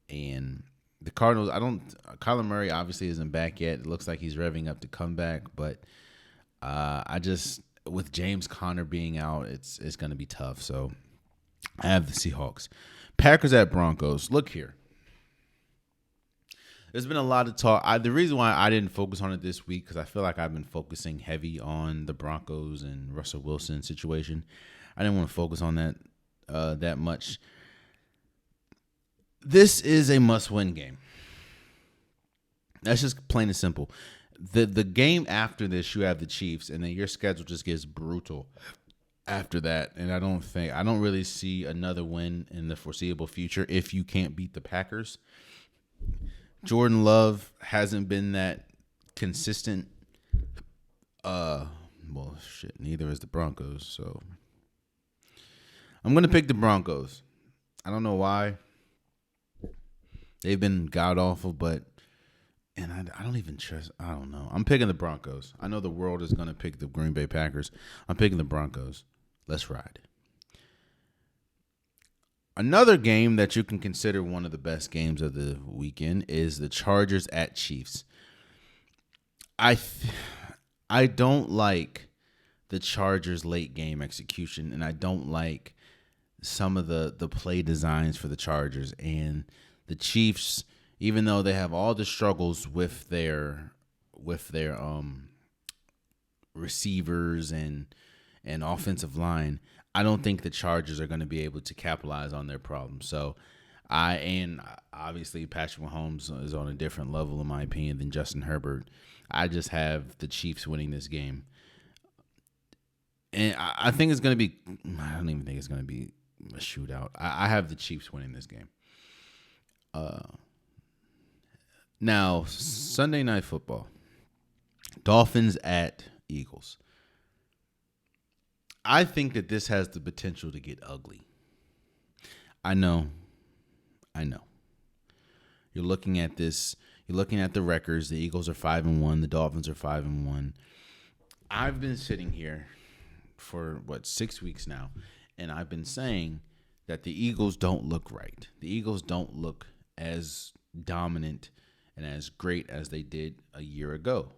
And the Cardinals, Kyler Murray obviously isn't back yet. It looks like he's revving up to come back. But with James Conner being out, it's going to be tough. So I have the Seahawks. Packers at Broncos. Look here. There's been a lot of talk. The reason why I didn't focus on it this week, because I feel like I've been focusing heavy on the Broncos and Russell Wilson situation. I didn't want to focus on that much. This is a must-win game. That's just plain and simple. The game after this, you have the Chiefs, and then your schedule just gets brutal after that. And I don't really see another win in the foreseeable future if you can't beat the Packers. Jordan Love hasn't been that consistent. Neither is the Broncos. So I'm going to pick the Broncos. I don't know why. They've been god-awful, and I don't even trust. I don't know. I'm picking the Broncos. I know the world is going to pick the Green Bay Packers. I'm picking the Broncos. Let's ride. Another game that you can consider one of the best games of the weekend is the Chargers at Chiefs. I don't like the Chargers' late game execution, and I don't like some of the play designs for the Chargers. And the Chiefs, even though they have all the struggles with their receivers and offensive line, I don't think the Chargers are going to be able to capitalize on their problems. So obviously Patrick Mahomes is on a different level, in my opinion, than Justin Herbert. I just have the Chiefs winning this game. And I think it's going to be, I don't even think it's going to be a shootout. I have the Chiefs winning this game. Now, Sunday Night Football. Dolphins at Eagles. I think that this has the potential to get ugly. I know. You're looking at this. You're looking at the records. The Eagles are 5-1. The Dolphins are 5-1. I've been sitting here for 6 weeks now, and I've been saying that the Eagles don't look right. The Eagles don't look as dominant and as great as they did a year ago.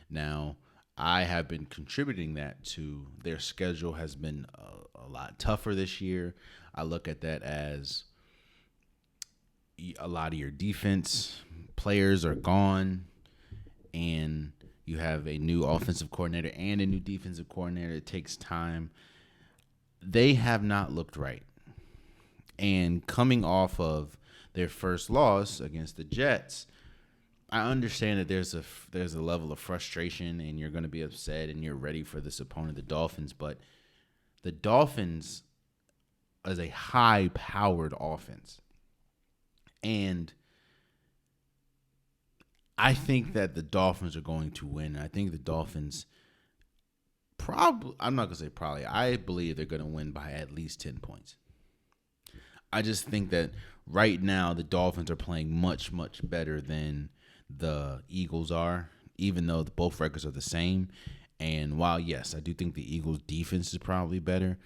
Now, I have been contributing that to their schedule has been a lot tougher this year. I look at that as a lot of your defense players are gone, and you have a new offensive coordinator and a new defensive coordinator. It takes time. They have not looked right. And coming off of their first loss against the Jets, I understand that there's a level of frustration and you're going to be upset and you're ready for this opponent, the Dolphins. But the Dolphins is a high-powered offense. And I think that the Dolphins are going to win. I think the Dolphins I'm not going to say probably. I believe they're going to win by at least 10 points. I just think that right now the Dolphins are playing much, much better than the Eagles are, even though both records are the same. And while, yes, I do think the Eagles' defense is probably better,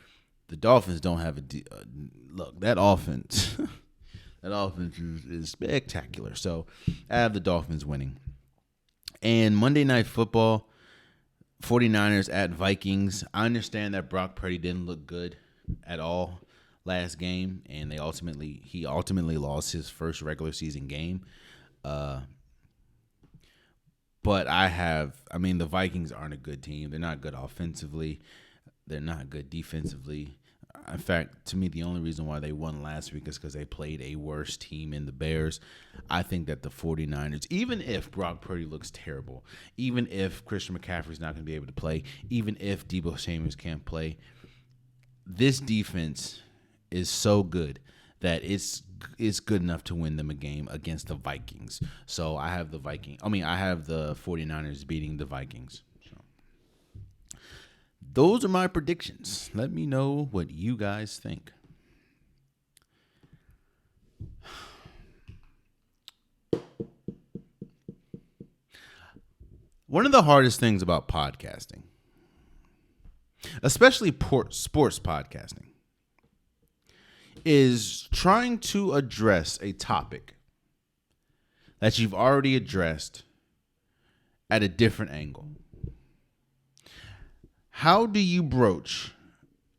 the Dolphins don't have look, that offense, that offense is spectacular. So I have the Dolphins winning. And Monday Night Football, 49ers at Vikings. I understand that Brock Purdy didn't look good at all last game, and he ultimately lost his first regular season game. But the Vikings aren't a good team. They're not good offensively. They're not good defensively. In fact, to me, the only reason why they won last week is because they played a worse team in the Bears. I think that the 49ers, even if Brock Purdy looks terrible, even if Christian McCaffrey's not going to be able to play, even if Deebo Samuel can't play, this defense is so good that it's good enough to win them a game against the Vikings. So I have the 49ers beating the Vikings. Those are my predictions. Let me know what you guys think. One of the hardest things about podcasting, especially sports podcasting, is trying to address a topic that you've already addressed at a different angle. How do you broach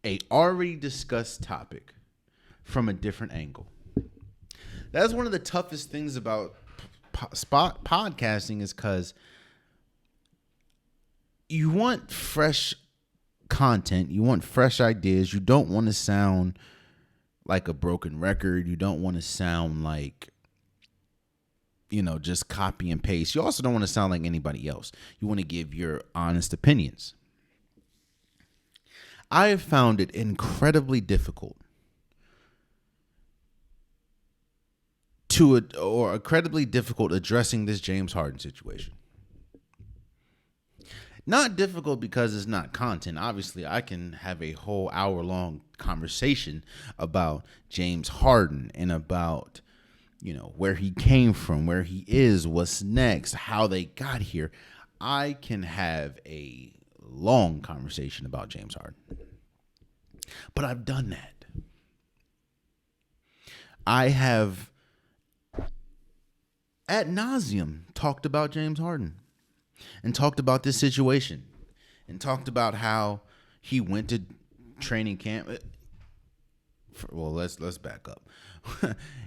a already discussed topic from a different angle? That's one of the toughest things about podcasting, is because you want fresh content. You want fresh ideas. You don't want to sound like a broken record. You don't want to sound like, just copy and paste. You also don't want to sound like anybody else. You want to give your honest opinions. I have found it incredibly difficult addressing this James Harden situation. Not difficult because it's not content. Obviously, I can have a whole hour-long conversation about James Harden and about, where he came from, where he is, what's next, how they got here. I can have a long conversation about James Harden. But I've done that. I have ad nauseum talked about James Harden and talked about this situation and talked about how he went to training camp. Well, let's back up.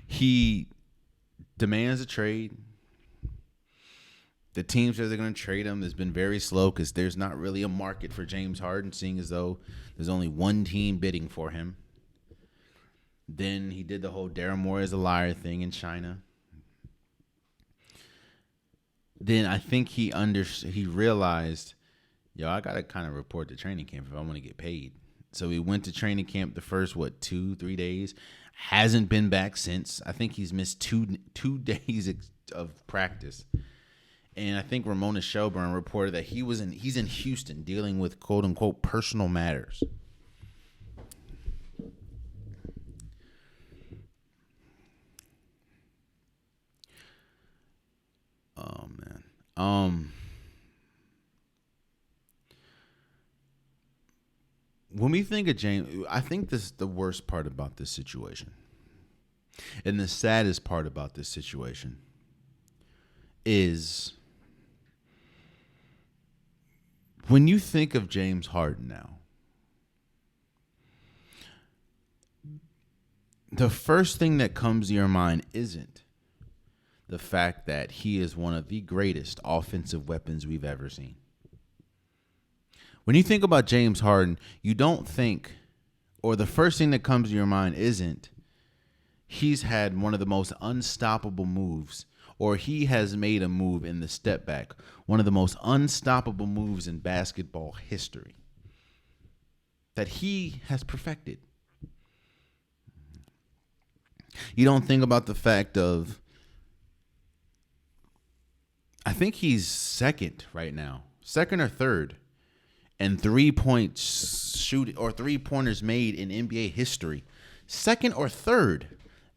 He demands a trade. The team says they're going to trade him. It's been very slow because there's not really a market for James Harden, seeing as though there's only one team bidding for him. Then he did the whole Daryl Morey is a liar thing in China. Then I think he realized, yo, I got to kind of report to training camp if I want to get paid. So he went to training camp the first, 2-3 days. Hasn't been back since. I think he's missed two days of practice. And I think Ramona Shelburne reported that he's in Houston dealing with quote unquote personal matters. Oh man. When we think of James, I think this is the worst part about this situation. And the saddest part about this situation is when you think of James Harden now, the first thing that comes to your mind isn't the fact that he is one of the greatest offensive weapons we've ever seen. When you think about James Harden, you don't think, or the first thing that comes to your mind isn't he's had one of the most unstoppable moves, or he has made a move in the step back, one of the most unstoppable moves in basketball history that he has perfected. You don't think about the fact of, I think he's second right now, second or third, and 3-point shoot or 3-pointers made in NBA history. Second or third.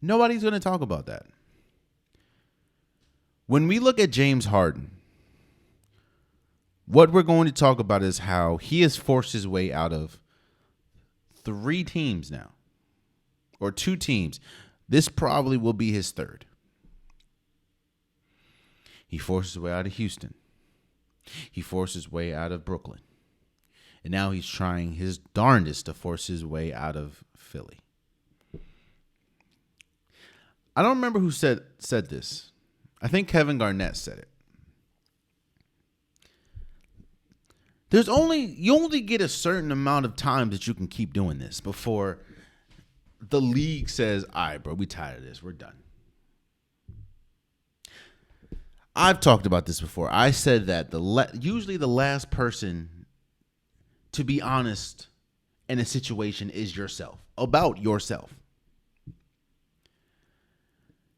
Nobody's going to talk about that. When we look at James Harden, what we're going to talk about is how he has forced his way out of 3 teams now, or 2 teams. This probably will be his third. He forced his way out of Houston. He forced his way out of Brooklyn. And now he's trying his darndest to force his way out of Philly. I don't remember who said this. I think Kevin Garnett said it. You only get a certain amount of time that you can keep doing this before the league says, all right, bro, we tired of this. We're done. I've talked about this before. I said that usually the last person to be honest in a situation is yourself, about yourself.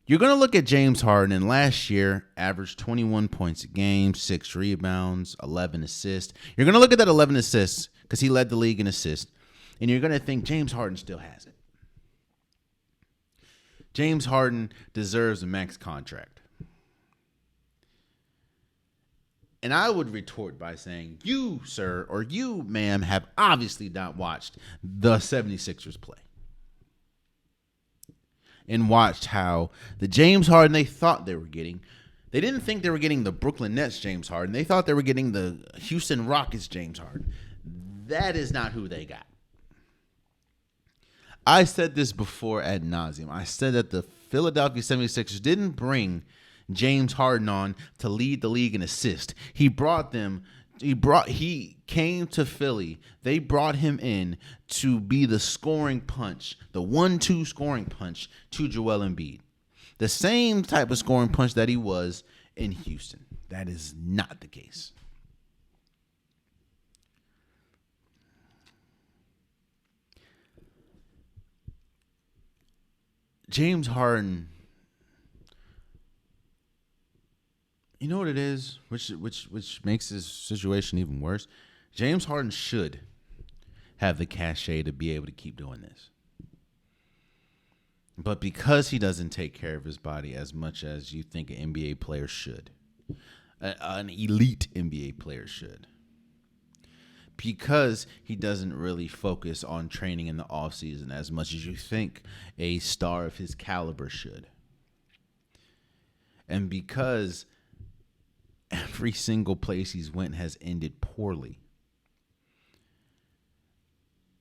You're going to look at James Harden, and last year averaged 21 points a game, 6 rebounds, 11 assists. You're going to look at that 11 assists because he led the league in assists, and you're going to think James Harden still has it. James Harden deserves a max contract. And I would retort by saying, you, sir, or you, ma'am, have obviously not watched the 76ers play. And watched how the James Harden they thought they were getting. They didn't think they were getting the Brooklyn Nets James Harden. They thought they were getting the Houston Rockets James Harden. That is not who they got. I said this before ad nauseum. I said that the Philadelphia 76ers didn't bring James Harden on to lead the league in assists. He came to Philly. They brought him in to be the scoring punch, the 1-2 scoring punch to Joel Embiid. The same type of scoring punch that he was in Houston. That is not the case. James Harden, you know what it is, which makes this situation even worse? James Harden should have the cachet to be able to keep doing this. But because he doesn't take care of his body as much as you think an NBA player should, an elite NBA player should, because he doesn't really focus on training in the offseason as much as you think a star of his caliber should, and because every single place he's went has ended poorly,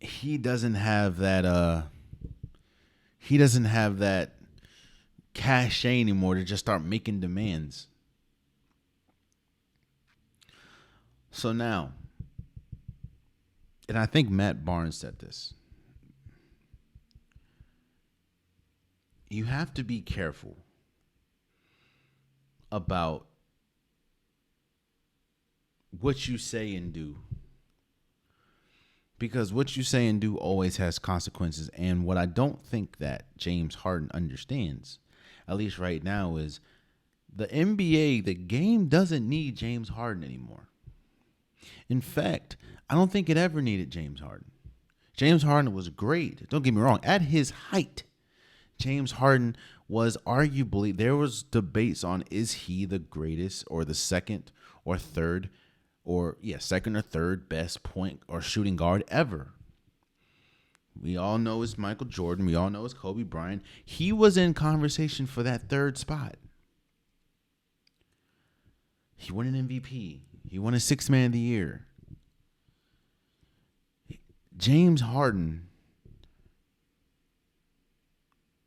he doesn't have that cachet anymore to just start making demands. So now, and I think Matt Barnes said this, you have to be careful about what you say and do. Because what you say and do always has consequences. And what I don't think that James Harden understands, at least right now, is the NBA, the game doesn't need James Harden anymore. In fact, I don't think it ever needed James Harden. James Harden was great. Don't get me wrong. At his height, James Harden was arguably, there was debates on, is he the greatest or the second or third best point or shooting guard ever. We all know it's Michael Jordan. We all know it's Kobe Bryant. He was in conversation for that third spot. He won an MVP. He won a Sixth Man of the Year. James Harden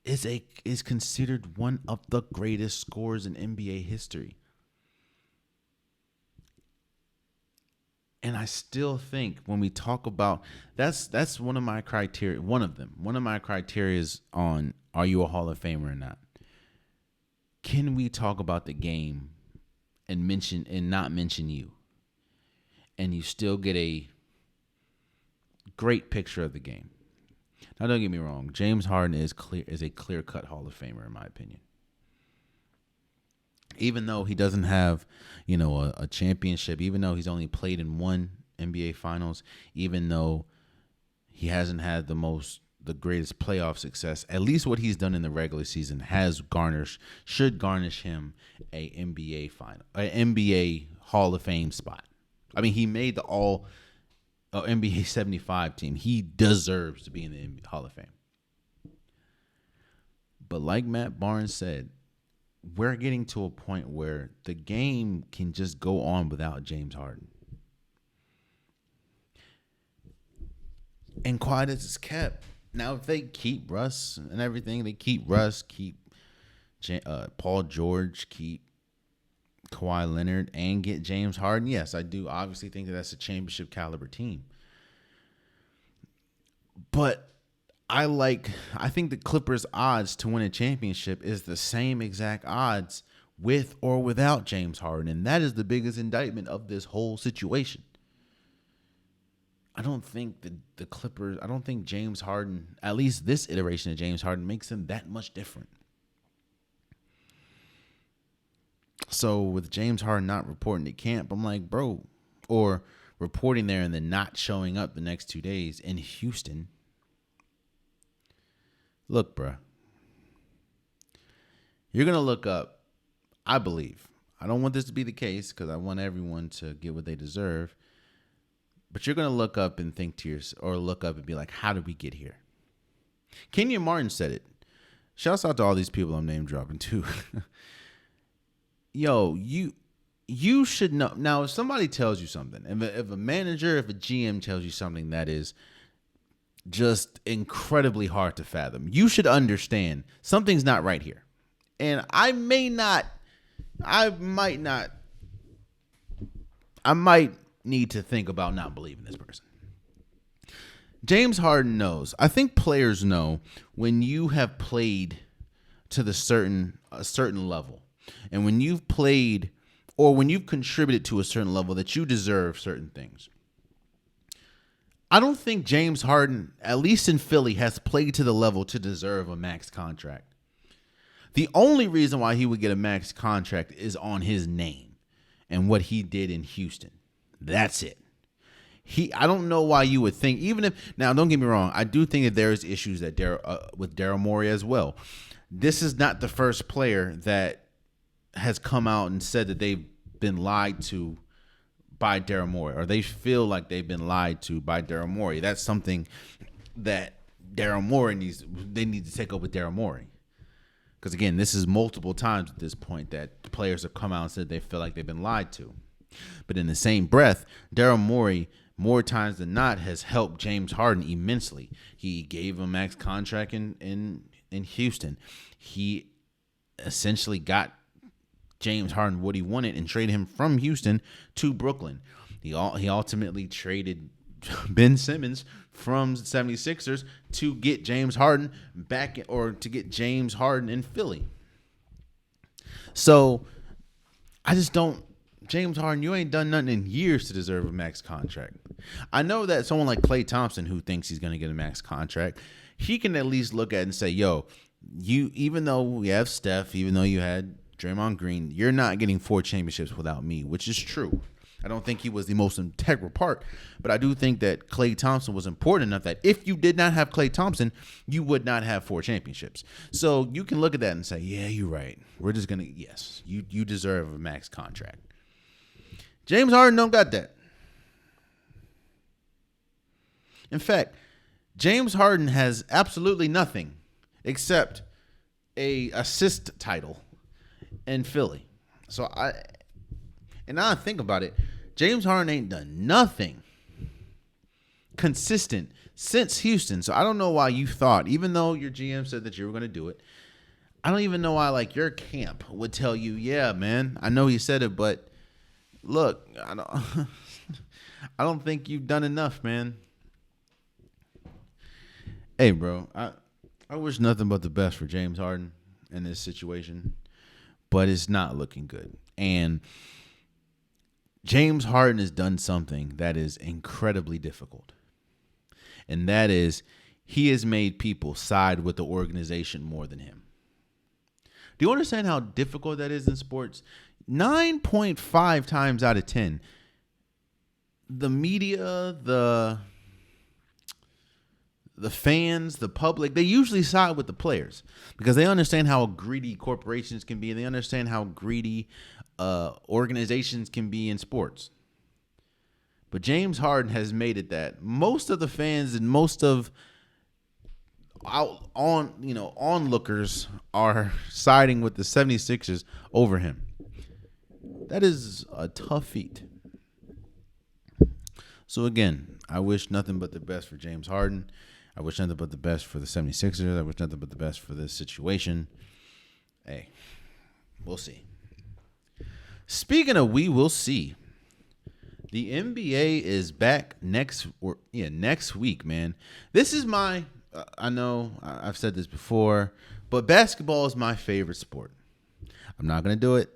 is considered one of the greatest scorers in NBA history. And I still think when we talk about that's one of my criteria. One of my criteria is on, are you a Hall of Famer or not? Can we talk about the game and not mention you? And you still get a great picture of the game. Now, don't get me wrong. James Harden is a clear-cut Hall of Famer, in my opinion. Even though he doesn't have, a championship, even though he's only played in one NBA Finals, even though he hasn't had the greatest playoff success, at least what he's done in the regular season should garnish him a NBA Hall of Fame spot. I mean, he made the NBA 75 team. He deserves to be in the NBA Hall of Fame. But like Matt Barnes said, we're getting to a point where the game can just go on without James Harden. And quiet as it's kept. Now, if they keep Russ and everything, keep Paul George, keep Kawhi Leonard, and get James Harden, yes, I do obviously think that that's a championship caliber team. But I think the Clippers' odds to win a championship is the same exact odds with or without James Harden. And that is the biggest indictment of this whole situation. I don't think the Clippers, I don't think James Harden, at least this iteration of James Harden, makes them that much different. So with James Harden not reporting to camp, I'm like, bro, or reporting there and then not showing up the next 2 days in Houston. Look, bro, you're going to look up, I believe. I don't want this to be the case because I want everyone to get what they deserve. But you're going to look up and think to yourself, or look up and be like, how did we get here? Kenyon Martin said it. Shouts out to all these people I'm name dropping too. Yo, you should know. Now, if somebody tells you something, if a manager, if a GM tells you something that is just incredibly hard to fathom, you should understand something's not right here. And I might need to think about not believing this person. James Harden knows. I think players know when you have played to a certain level, and when you've played or when you've contributed to a certain level that you deserve certain things. I don't think James Harden, at least in Philly, has played to the level to deserve a max contract. The only reason why he would get a max contract is on his name and what he did in Houston. That's it. I don't know why you would think, now don't get me wrong, I do think that there's issues that with Daryl Morey as well. This is not the first player that has come out and said that they've been lied to by Daryl Morey, or they feel like they've been lied to by Daryl Morey. That's something that Daryl Morey need to take up with Daryl Morey. Because again, this is multiple times at this point that players have come out and said they feel like they've been lied to. But in the same breath, Daryl Morey, more times than not, has helped James Harden immensely. He gave him a max contract in Houston. He essentially got James Harden what he wanted and traded him from Houston to Brooklyn. He ultimately traded Ben Simmons from the 76ers to get James Harden back, or to get James Harden in Philly. So I just don't James Harden, you ain't done nothing in years to deserve a max contract. I know that someone like Klay Thompson, who thinks he's going to get a max contract, he can at least look at it and say, yo, you, even though we have Steph, even though you had Draymond Green, you're not getting 4 championships without me, which is true. I don't think he was the most integral part, but I do think that Klay Thompson was important enough that if you did not have Klay Thompson, you would not have 4 championships. So you can look at that and say, yeah, you're right. We're just going to, yes, you deserve a max contract. James Harden don't got that. In fact, James Harden has absolutely nothing except a assist title in Philly. And now I think about it, James Harden ain't done nothing consistent since Houston. So I don't know why you thought, even though your GM said that you were going to do it, I don't even know why like your camp would tell you, yeah, man, I know he said it, but look, I don't think you've done enough, man. Hey, bro, I wish nothing but the best for James Harden in this situation, but it's not looking good. And James Harden has done something that is incredibly difficult. And that is he has made people side with the organization more than him. Do you understand how difficult that is in sports? 9.5 times out of 10, the media, the fans, the public, they usually side with the players because they understand how greedy corporations can be. And they understand how greedy organizations can be in sports. But James Harden has made it that most of the fans and most of onlookers are siding with the 76ers over him. That is a tough feat. So again, I wish nothing but the best for James Harden. I wish nothing but the best for the 76ers. I wish nothing but the best for this situation. Hey, we'll see. Speaking of we will see, the NBA is back next week, man. This is my, I know I've said this before, but basketball is my favorite sport. I'm not going to do it.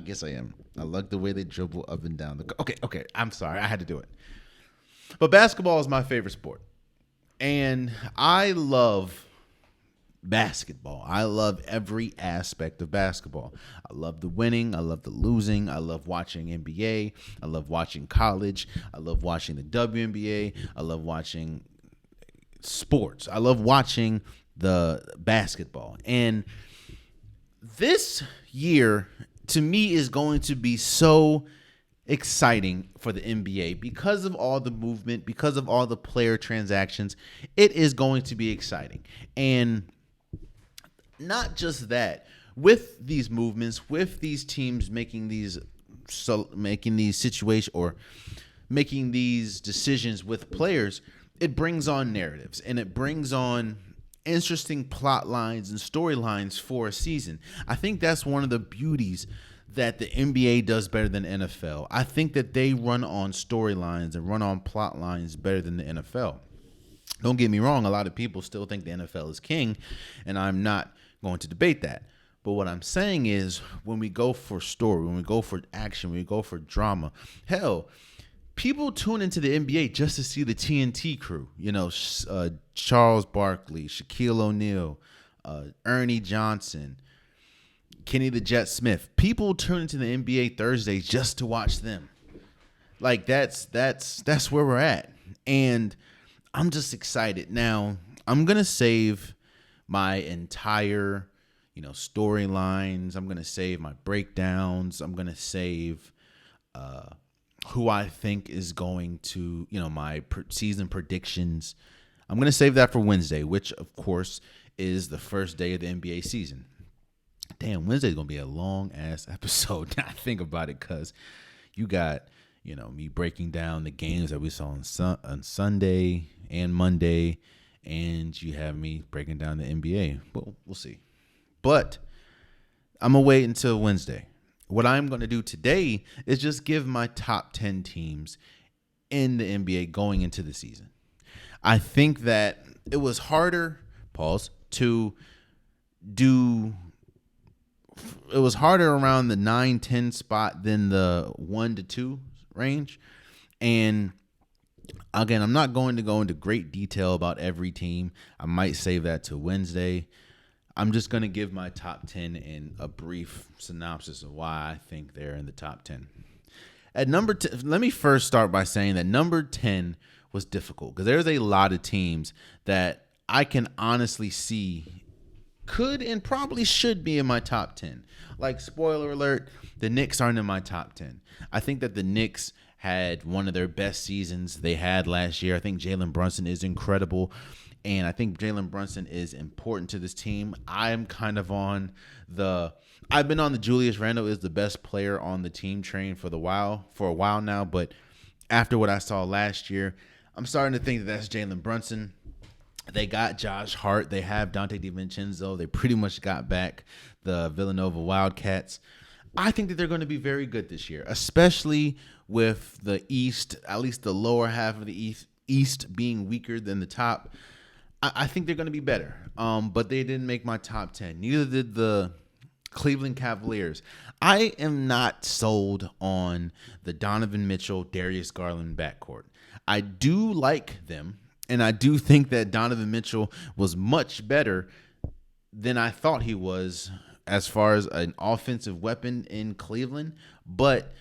Yes, I am. I like the way they dribble up and down. Okay. I'm sorry. I had to do it. But basketball is my favorite sport. And I love basketball. I love every aspect of basketball. I love the winning. I love the losing. I love watching NBA. I love watching college. I love watching the WNBA. I love watching sports. I love watching the basketball. And this year, to me, is going to be so exciting for the NBA because of all the movement, because of all the player transactions. It is going to be exciting. And not just that, with these movements, with these teams making these situations or making these decisions with players, it brings on narratives and it brings on interesting plot lines and storylines for a season. I think that's one of the beauties that the NBA does better than NFL. I think that they run on storylines and run on plot lines better than the NFL. Don't get me wrong, a lot of people still think the NFL is king, and I'm not going to debate that. But what I'm saying is when we go for story, when we go for action, when we go for drama, hell, people tune into the NBA just to see the TNT crew. You know, Charles Barkley, Shaquille O'Neal, Ernie Johnson, Kenny the Jet Smith. People tune into the NBA Thursdays just to watch them. Like that's where we're at. And I'm just excited. Now, I'm going to save my entire, storylines. I'm going to save my breakdowns. I'm going to save who I think is going to, my season predictions. I'm going to save that for Wednesday, which, of course, is the first day of the NBA season. Damn, Wednesday's going to be a long-ass episode. Now I think about it because you got, me breaking down the games that we saw on Sunday and Monday, and you have me breaking down the NBA. Well, we'll see. But I'm going to wait until Wednesday. What I'm going to do today is just give my top 10 teams in the NBA going into the season. I think that it was harder, to do it was harder around the 9-10 spot than the 1-2 range. And again, I'm not going to go into great detail about every team. I might save that to Wednesday. I'm just going to give my top 10 in a brief synopsis of why I think they're in the top 10. At number 10, let me first start by saying that number 10 was difficult because there's a lot of teams that I can honestly see could and probably should be in my top 10. Like, spoiler alert, the Knicks aren't in my top 10. I think that the Knicks had one of their best seasons they had last year. I think Jalen Brunson is incredible, and I think Jalen Brunson is important to this team. I'm kind of on I've been on the Julius Randle is the best player on the team train for a while now, but after what I saw last year, I'm starting to think that that's Jalen Brunson. They got Josh Hart. They have Dante DiVincenzo. They pretty much got back the Villanova Wildcats. I think that they're going to be very good this year, especially with the East, at least the lower half of the East being weaker than the top. I think they're going to be better, but they didn't make my top 10. Neither did the Cleveland Cavaliers. I am not sold on the Donovan Mitchell, Darius Garland backcourt. I do like them. And I do think that Donovan Mitchell was much better than I thought he was as far as an offensive weapon in Cleveland. But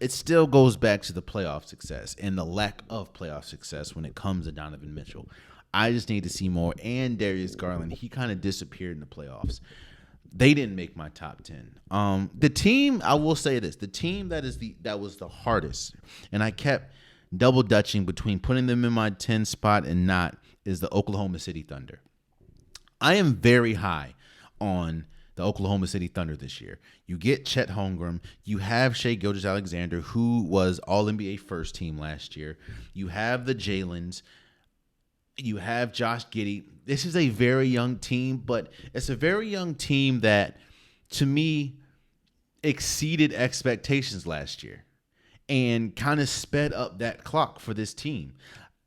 it still goes back to the playoff success and the lack of playoff success when it comes to Donovan Mitchell. I just need to see more. And Darius Garland, he kind of disappeared in the playoffs. They didn't make my top 10. The team, I will say this, the team that was the hardest, and I kept double dutching between putting them in my 10 spot and not, is the Oklahoma City Thunder. I am very high on the Oklahoma City Thunder this year. You get Chet Holmgren. You have Shai Gilgeous-Alexander, who was All-NBA first team last year. You have the Jalens. You have Josh Giddey. This is a very young team, but it's a very young team that, to me, exceeded expectations last year and kind of sped up that clock for this team.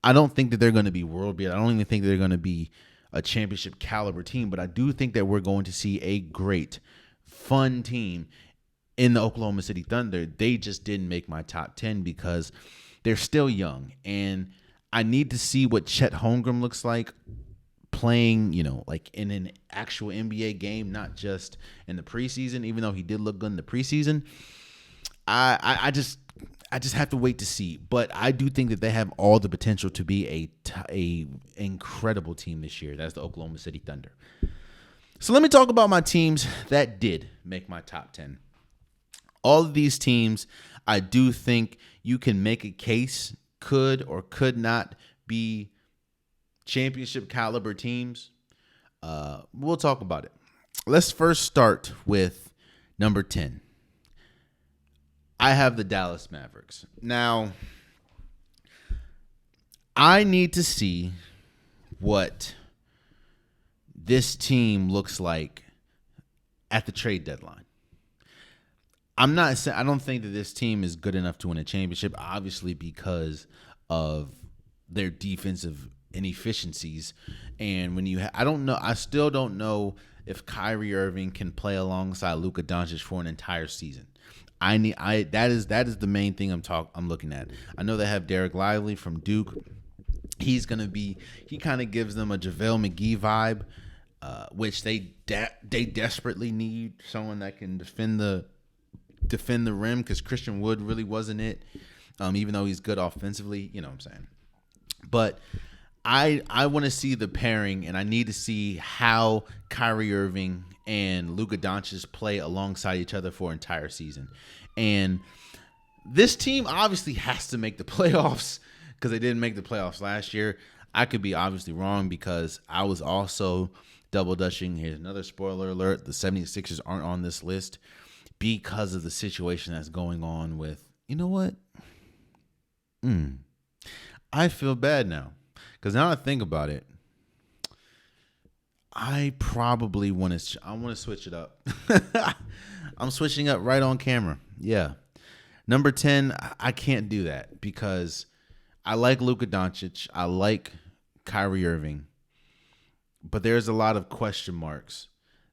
I don't think that they're going to be world beat. I don't even think they're going to be a championship caliber team, but I do think that we're going to see a great, fun team in the Oklahoma City Thunder. They just didn't make my top 10 because they're still young, and I need to see what Chet Holmgren looks like playing, like in an actual NBA game, not just in the preseason, even though he did look good in the preseason. I just have to wait to see, but I do think that they have all the potential to be a incredible team this year. That's the Oklahoma City Thunder. So let me talk about my teams that did make my top 10. All of these teams, I do think you can make a case could or could not be championship caliber teams. We'll talk about it. Let's first start with number 10. I have the Dallas Mavericks. Now, I need to see what this team looks like at the trade deadline. I don't think that this team is good enough to win a championship, obviously because of their defensive inefficiencies. And when I still don't know if Kyrie Irving can play alongside Luka Doncic for an entire season. That is the main thing I'm looking at. I know they have Derek Lively from Duke. He kind of gives them a JaVale McGee vibe, which they desperately need someone that can defend the rim, because Christian Wood really wasn't it. Even though he's good offensively, you know what I'm saying. But I want to see the pairing, and I need to see how Kyrie Irving and Luka Doncic play alongside each other for an entire season. And this team obviously has to make the playoffs because they didn't make the playoffs last year. I could be obviously wrong because I was also double dutching. Here's another spoiler alert. The 76ers aren't on this list because of the situation that's going on with, you know what? I feel bad now because now I think about it, I probably want to switch it up. I'm switching up right on camera. Yeah. Number 10, I can't do that because I like Luka Doncic. I like Kyrie Irving. But there's a lot of question marks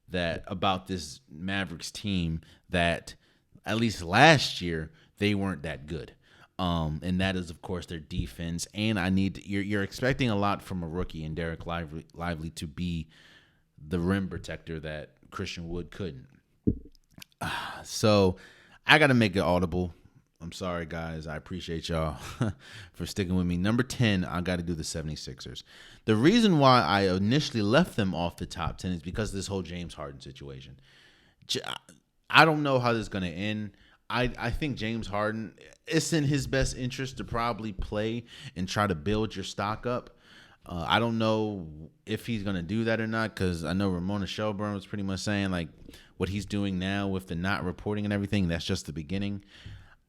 that about this Mavericks team that at least last year they weren't that good. And that is, of course, their defense. And you're expecting a lot from a rookie in Derek Lively to be the rim protector that Christian Wood couldn't. So I got to make it audible. I'm sorry, guys. I appreciate y'all for sticking with me. Number 10, I got to do the 76ers. The reason why I initially left them off the top 10 is because of this whole James Harden situation. I don't know how this is going to end. I think James Harden, it's in his best interest to probably play and try to build your stock up. I don't know if he's going to do that or not, because I know Ramona Shelburne was pretty much saying like what he's doing now with the not reporting and everything, that's just the beginning.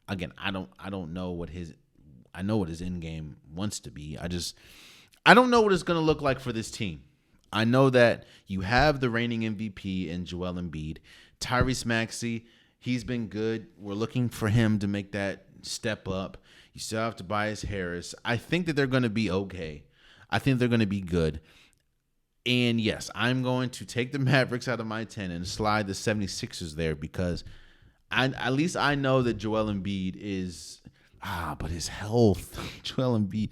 Again, I don't know what I know what his end game wants to be. I don't know what it's going to look like for this team. I know that you have the reigning MVP in Joel Embiid. Tyrese Maxey, he's been good. We're looking for him to make that step up. You still have Tobias Harris. I think that they're going to be okay. I think they're going to be good. And yes, I'm going to take the Mavericks out of my 10 and slide the 76ers there, because at least I know that Joel Embiid is but his health. Joel Embiid.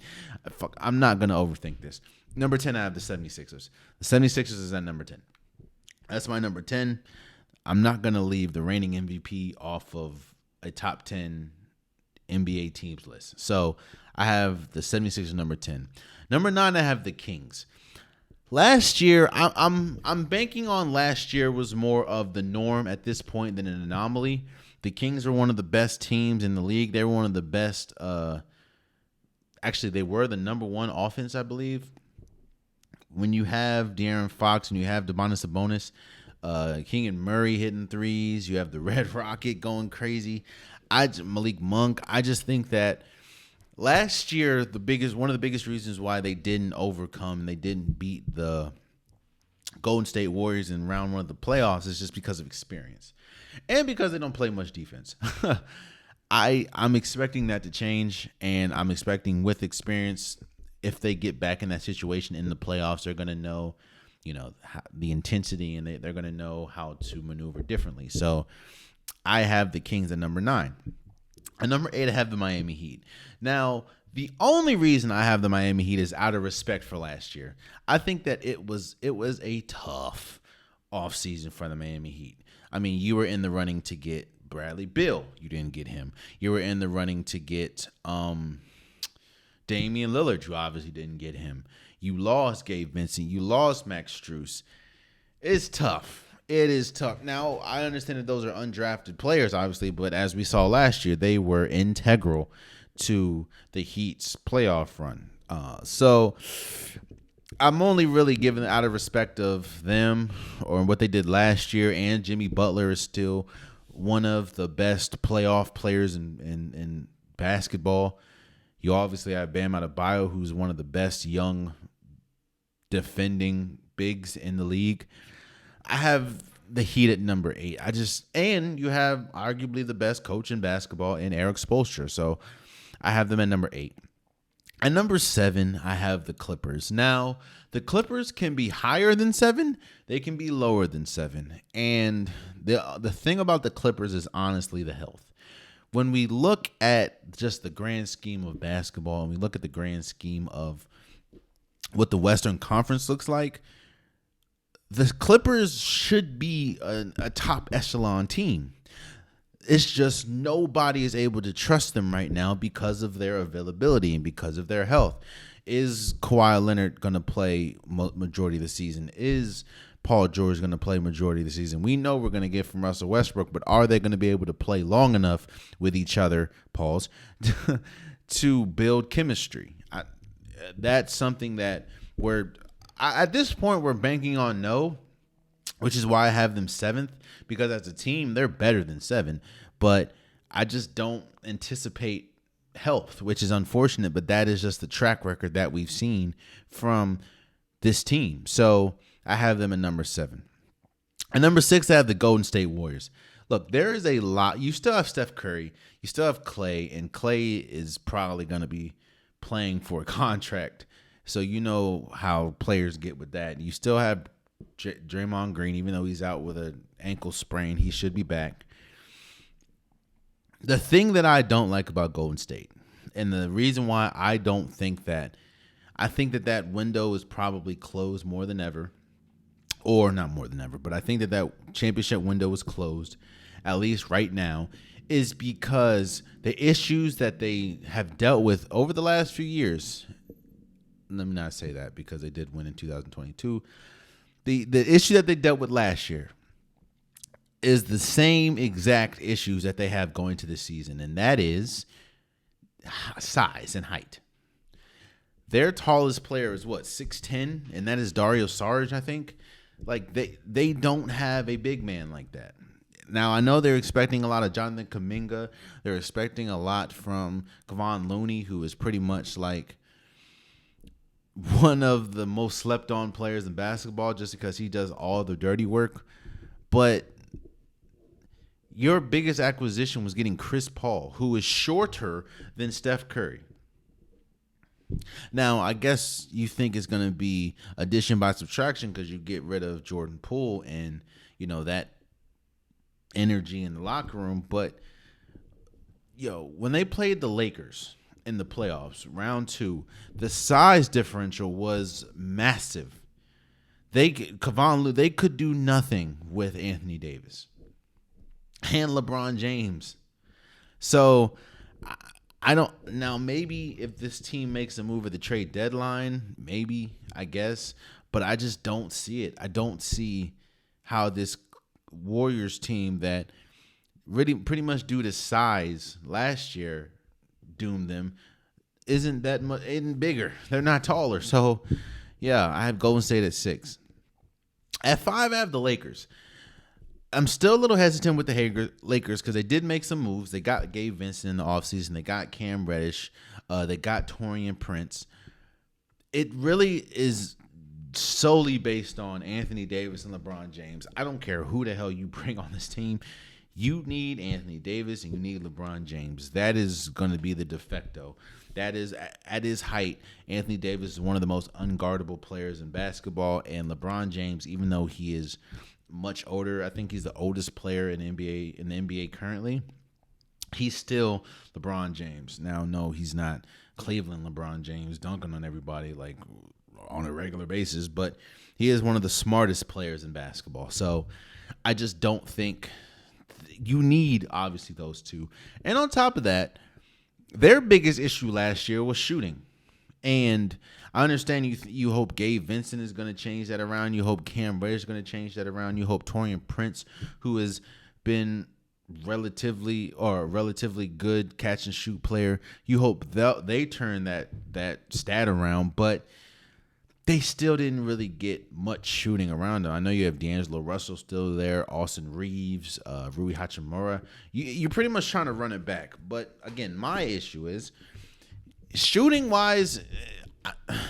I'm not going to overthink this. Number 10, I have the 76ers. The 76ers is at number 10. That's my number 10. I'm not going to leave the reigning MVP off of a top 10 NBA teams list. So I have the 76ers number 10. Number 9, I have the Kings. Last year, I'm banking on last year was more of the norm at this point than an anomaly. The Kings are one of the best teams in the league. They were one of the best. Actually, they were the number one offense, I believe. When you have De'Aaron Fox and you have Domantas Sabonis, Keegan Murray hitting threes, you have the Red Rocket going crazy. Malik Monk. I just think that last year, one of the biggest reasons why they didn't beat the Golden State Warriors in round one of the playoffs is just because of experience and because they don't play much defense. I'm expecting that to change, and I'm expecting with experience, if they get back in that situation in the playoffs, they're going to know, the intensity, and they're going to know how to maneuver differently. So I have the Kings at number 9. At number 8, I have the Miami Heat. Now, the only reason I have the Miami Heat is out of respect for last year. I think that it was a tough offseason for the Miami Heat. I mean, you were in the running to get Bradley Beal. You didn't get him. You were in the running to get Damian Lillard. You obviously didn't get him. You lost Gabe Vincent. You lost Max Strus. It's tough. It is tough. Now, I understand that those are undrafted players, obviously, but as we saw last year, they were integral to the Heat's playoff run. So I'm only really giving out of respect of them or what they did last year, and Jimmy Butler is still one of the best playoff players in basketball. You obviously have Bam Adebayo, who's one of the best young defending bigs in the league. I have the Heat at number 8. And you have arguably the best coach in basketball in Eric Spoelstra. So I have them at number 8. At number 7, I have the Clippers. Now, the Clippers can be higher than 7. They can be lower than 7. And the thing about the Clippers is honestly the health. When we look at just the grand scheme of basketball and we look at the grand scheme of what the Western Conference looks like, the Clippers should be a top echelon team. It's just nobody is able to trust them right now because of their availability and because of their health. Is Kawhi Leonard going to play majority of the season? Is Paul George going to play majority of the season? We know we're going to get from Russell Westbrook, but are they going to be able to play long enough with each other, Pauls, to build chemistry? That's something that at this point we're banking on no, which is why I have them 7th, because as a team, they're better than 7. But I just don't anticipate health, which is unfortunate, but that is just the track record that we've seen from this team. So I have them at number 7. At number 6, I have the Golden State Warriors. Look, there is a lot. You still have Steph Curry. You still have Clay, and Clay is probably going to be playing for a contract. So you know how players get with that. You still have Draymond Green, even though he's out with an ankle sprain, he should be back. The thing that I don't like about Golden State, and the reason why I don't think that, I think that window is probably closed more than ever, or not more than ever, but I think that championship window is closed, at least right now, is because the issues that they have dealt with over the last few years, let me not say that because they did win in 2022. The issue that they dealt with last year is the same exact issues that they have going to this season, and that is size and height. Their tallest player is 6'10", and that is Dario Saric, I think. Like they don't have a big man like that. Now, I know they're expecting a lot of Jonathan Kuminga. They're expecting a lot from Kevon Looney, who is pretty much like one of the most slept-on players in basketball just because he does all the dirty work. But your biggest acquisition was getting Chris Paul, who is shorter than Steph Curry. Now, I guess you think it's going to be addition by subtraction because you get rid of Jordan Poole and, that energy in the locker room. But, when they played the Lakers in the playoffs, round 2, the size differential was massive. They could do nothing with Anthony Davis and LeBron James. So I don't now. Maybe if this team makes a move at the trade deadline, maybe, I guess, but I just don't see it. I don't see how this Warriors team that really pretty much due to size last year doomed them isn't that much bigger. They're not taller. So yeah, I have Golden State at 6. At 5, I have the Lakers. I'm still a little hesitant with the Lakers because they did make some moves. They got Gabe Vincent in the offseason. They got Cam Reddish. They got Taurean Prince. It really is solely based on Anthony Davis and LeBron James. I don't care who the hell you bring on this team. You need Anthony Davis and you need LeBron James. That is going to be the de facto. That is, at his height, Anthony Davis is one of the most unguardable players in basketball. And LeBron James, even though he is much older, I think he's the oldest player in the NBA currently, he's still LeBron James. Now, no, he's not Cleveland LeBron James dunking on everybody like on a regular basis, but he is one of the smartest players in basketball. So I just don't think you need, obviously, those two. And on top of that, their biggest issue last year was shooting. And I understand you hope Gabe Vincent is going to change that around. You hope Cam Reddish is going to change that around. You hope Taurean Prince, who has been relatively good catch and shoot player, you hope they turn that stat around. But they still didn't really get much shooting around them. I know you have D'Angelo Russell still there, Austin Reeves, Rui Hachimura. You're pretty much trying to run it back. But again, my issue is shooting wise,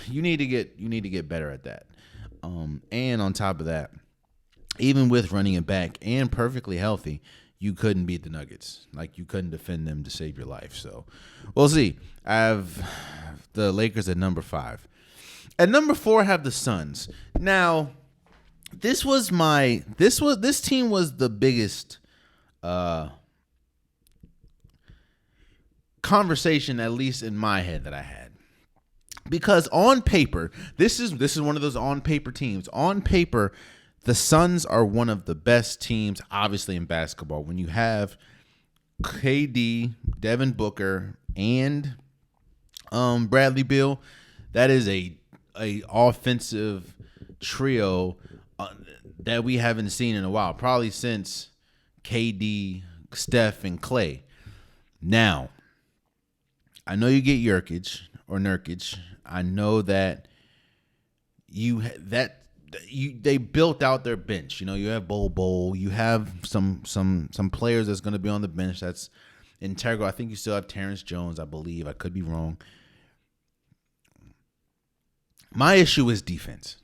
you need to get better at that. And on top of that, even with running it back and perfectly healthy, you couldn't beat the Nuggets. Like, you couldn't defend them to save your life. So we'll see. I have the Lakers at number 5. At number 4, I have the Suns. Now, this team was the biggest conversation, at least in my head, that I had. Because on paper, this is one of those on paper teams. On paper, the Suns are one of the best teams, obviously, in basketball. When you have KD, Devin Booker, and Bradley Beal, that is a offensive trio that we haven't seen in a while, probably since KD, Steph, and Clay. Now, I know you get Nurkic. I know that they built out their bench. You have Bol. You have some players that's going to be on the bench that's integral. I think you still have Terrence Jones, I believe. I could be wrong. My issue is defense.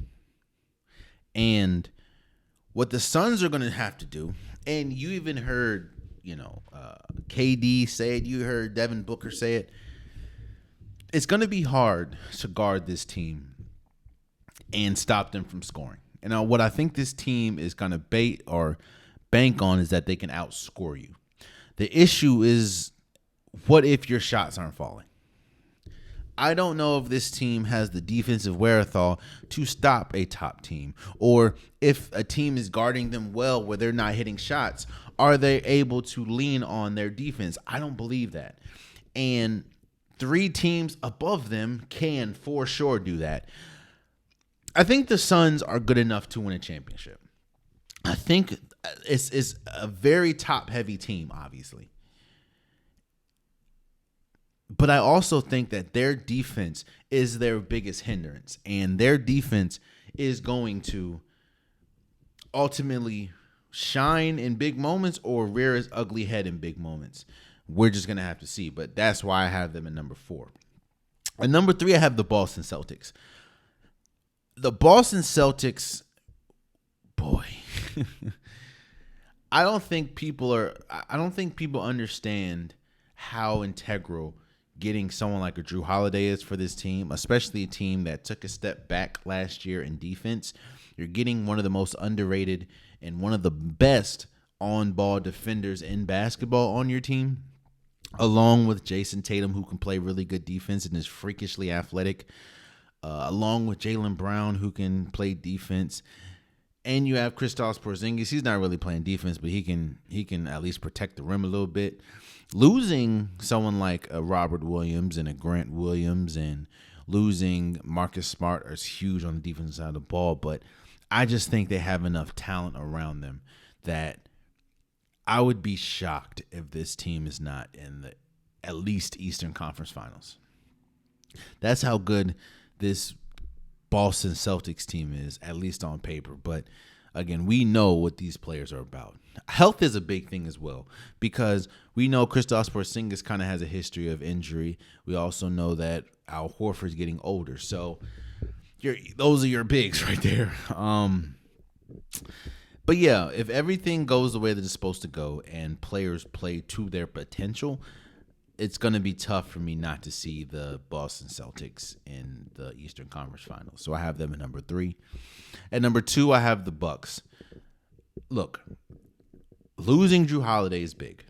And what the Suns are going to have to do, and you even heard, KD say it, you heard Devin Booker say it, it's going to be hard to guard this team and stop them from scoring. And what I think this team is going to bait or bank on is that they can outscore you. The issue is, what if your shots aren't falling? I don't know if this team has the defensive wherewithal to stop a top team, or if a team is guarding them well where they're not hitting shots, are they able to lean on their defense? I don't believe that. And 3 teams above them can for sure do that. I think the Suns are good enough to win a championship. I think it's a very top-heavy team, obviously. But I also think that their defense is their biggest hindrance, and their defense is going to ultimately shine in big moments or rear its ugly head in big moments. We're just going to have to see, but that's why I have them at number 4. At number 3, I have the Boston Celtics. The Boston Celtics, boy, I don't think people understand how integral getting someone like a Drew Holiday is for this team, especially a team that took a step back last year in defense. You're getting one of the most underrated and one of the best on-ball defenders in basketball on your team, along with Jason Tatum, who can play really good defense and is freakishly athletic, along with Jaylen Brown, who can play defense. And you have Kristaps Porzingis. He's not really playing defense, but he can at least protect the rim a little bit. Losing someone like a Robert Williams and a Grant Williams and losing Marcus Smart is huge on the defensive side of the ball, but I just think they have enough talent around them that I would be shocked if this team is not in the at least Eastern Conference Finals. That's how good this Boston Celtics team is, at least on paper. But again, we know what these players are about. Health is a big thing as well, because we know Kristaps Porzingis kind of has a history of injury. We also know that Al Horford's getting older. So those are your bigs right there. But yeah, if everything goes the way that it's supposed to go and players play to their potential, it's going to be tough for me not to see the Boston Celtics in the Eastern Conference Finals. So I have them at number 3. At number 2, I have the Bucks. Look, losing Drew Holiday is big.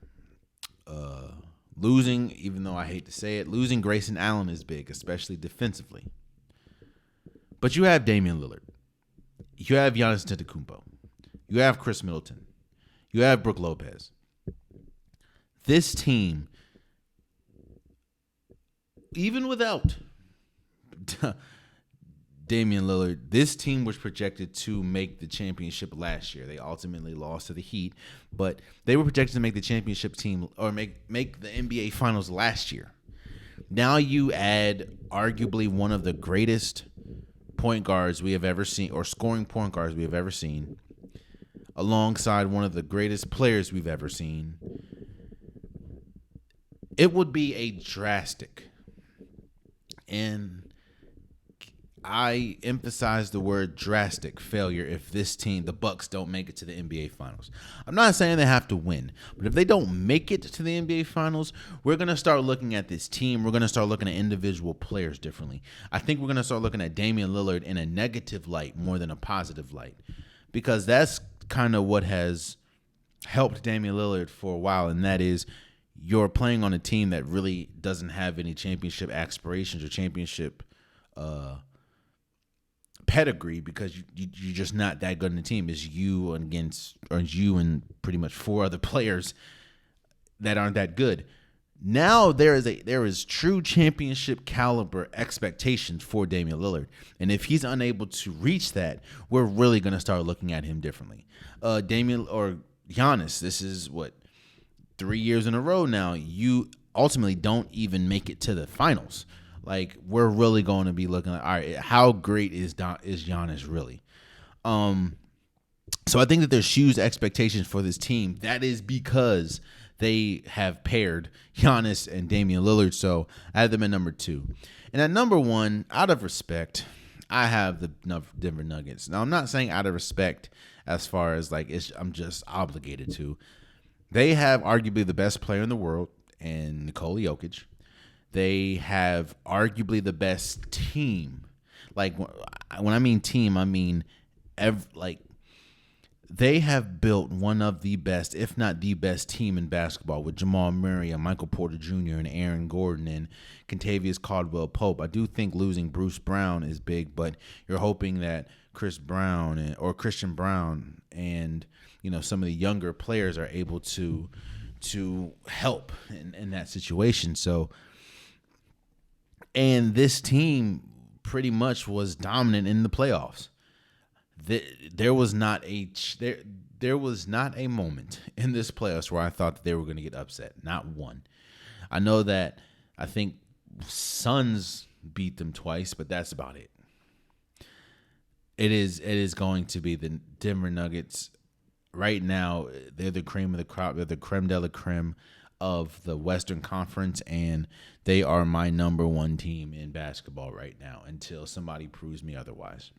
Losing, even though I hate to say it, losing Grayson Allen is big, especially defensively. But you have Damian Lillard. You have Giannis Antetokounmpo. You have Chris Middleton. You have Brook Lopez. This team, even without Damian Lillard, this team was projected to make the championship last year. They ultimately lost to the Heat, but they were projected to make the championship team or make the NBA Finals last year. Now you add arguably one of the greatest point guards we have ever seen, or scoring point guards we have ever seen, alongside one of the greatest players we've ever seen. It would be a drastic, and I emphasize the word drastic, failure if this team, the Bucks, don't make it to the NBA Finals. I'm not saying they have to win, but if they don't make it to the NBA Finals, we're going to start looking at this team. We're going to start looking at individual players differently. I think we're going to start looking at Damian Lillard in a negative light more than a positive light, because that's kind of what has helped Damian Lillard for a while, and that is you're playing on a team that really doesn't have any championship aspirations or championship pedigree, because you're just not that good in the team. It's you and pretty much 4 other players that aren't that good. Now there is true championship caliber expectations for Damian Lillard, and if he's unable to reach that, we're really going to start looking at him differently. Damian or Giannis, this is what, 3 years in a row now, you ultimately don't even make it to the finals. Like, we're really going to be looking at, all right, how great is Giannis really? So I think that there's huge expectations for this team. That is because they have paired Giannis and Damian Lillard. So I have them at number 2. And at number 1, out of respect, I have the Denver Nuggets. Now, I'm not saying out of respect as far as like I'm just obligated to. They have arguably the best player in the world in Nikola Jokic. They have arguably the best team. Like, when I mean team, I mean They have built one of the best, if not the best, team in basketball with Jamal Murray and Michael Porter Jr. and Aaron Gordon and Kentavious Caldwell-Pope. I do think losing Bruce Brown is big, but you're hoping that Christian Brown and some of the younger players are able to help in that situation. So, and this team pretty much was dominant in the playoffs. There was not a moment in this playoffs where I thought that they were going to get upset. Not one. I know that I think Suns beat them twice, but that's about it. It is going to be the Denver Nuggets. Right now, they're the cream of the crop. They're the creme de la creme of the Western Conference, and they are my number one team in basketball right now until somebody proves me otherwise.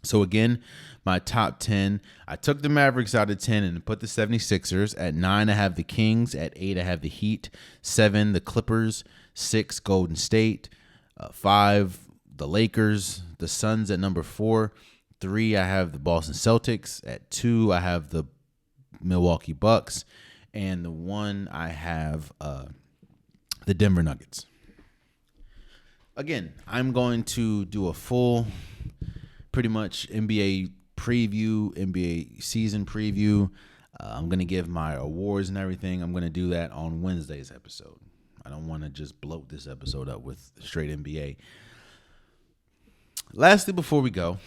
So again, my top 10, I took the Mavericks out of 10 and put the 76ers. At 9, I have the Kings. At 8, I have the Heat. 7, the Clippers. 6, Golden State. 5, the Lakers. The Suns at number 4. 3, I have the Boston Celtics. At 2, I have the Milwaukee Bucks. And the 1, I have the Denver Nuggets. Again, I'm going to do a full pretty much NBA preview, NBA season preview. I'm going to give my awards and everything. I'm going to do that on Wednesday's episode. I don't want to just bloat this episode up with straight NBA. Lastly, before we go,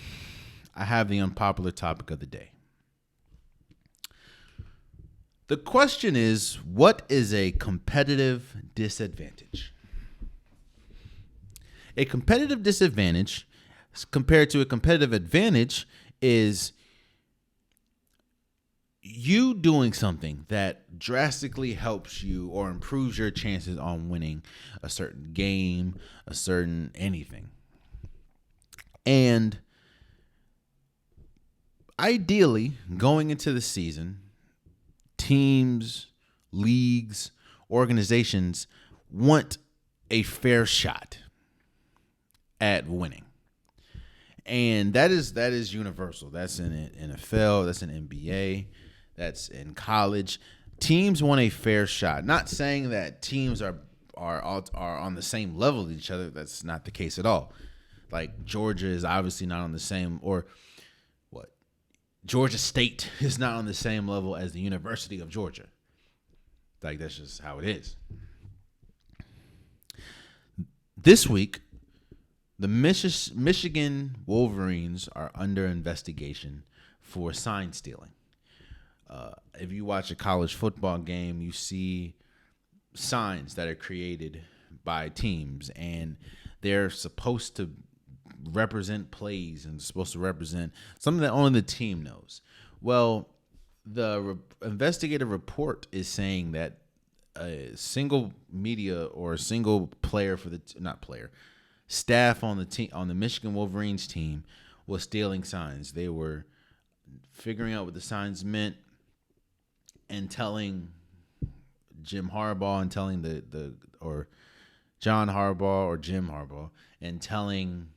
I have the unpopular topic of the day. The question is, what is a competitive disadvantage? A competitive disadvantage compared to a competitive advantage is you doing something that drastically helps you or improves your chances on winning a certain game, a certain anything. And ideally, going into the season, teams, leagues, organizations want a fair shot at winning. And that is universal. That's in NFL, that's in NBA, that's in college. Teams want a fair shot. Not saying that teams are on the same level as each other. That's not the case at all. Like Georgia is obviously not on the same, or what? Georgia State is not on the same level as the University of Georgia. Like, that's just how it is. This week, the Michigan Wolverines are under investigation for sign stealing. If you watch a college football game, you see signs that are created by teams, and they're supposed to represent plays and supposed to represent something that only the team knows. Well, the investigative report is saying that a single media or a single player staff on the team, on the Michigan Wolverines team, was stealing signs. They were figuring out what the signs meant and telling Jim Harbaugh and telling or John Harbaugh or Jim Harbaugh and telling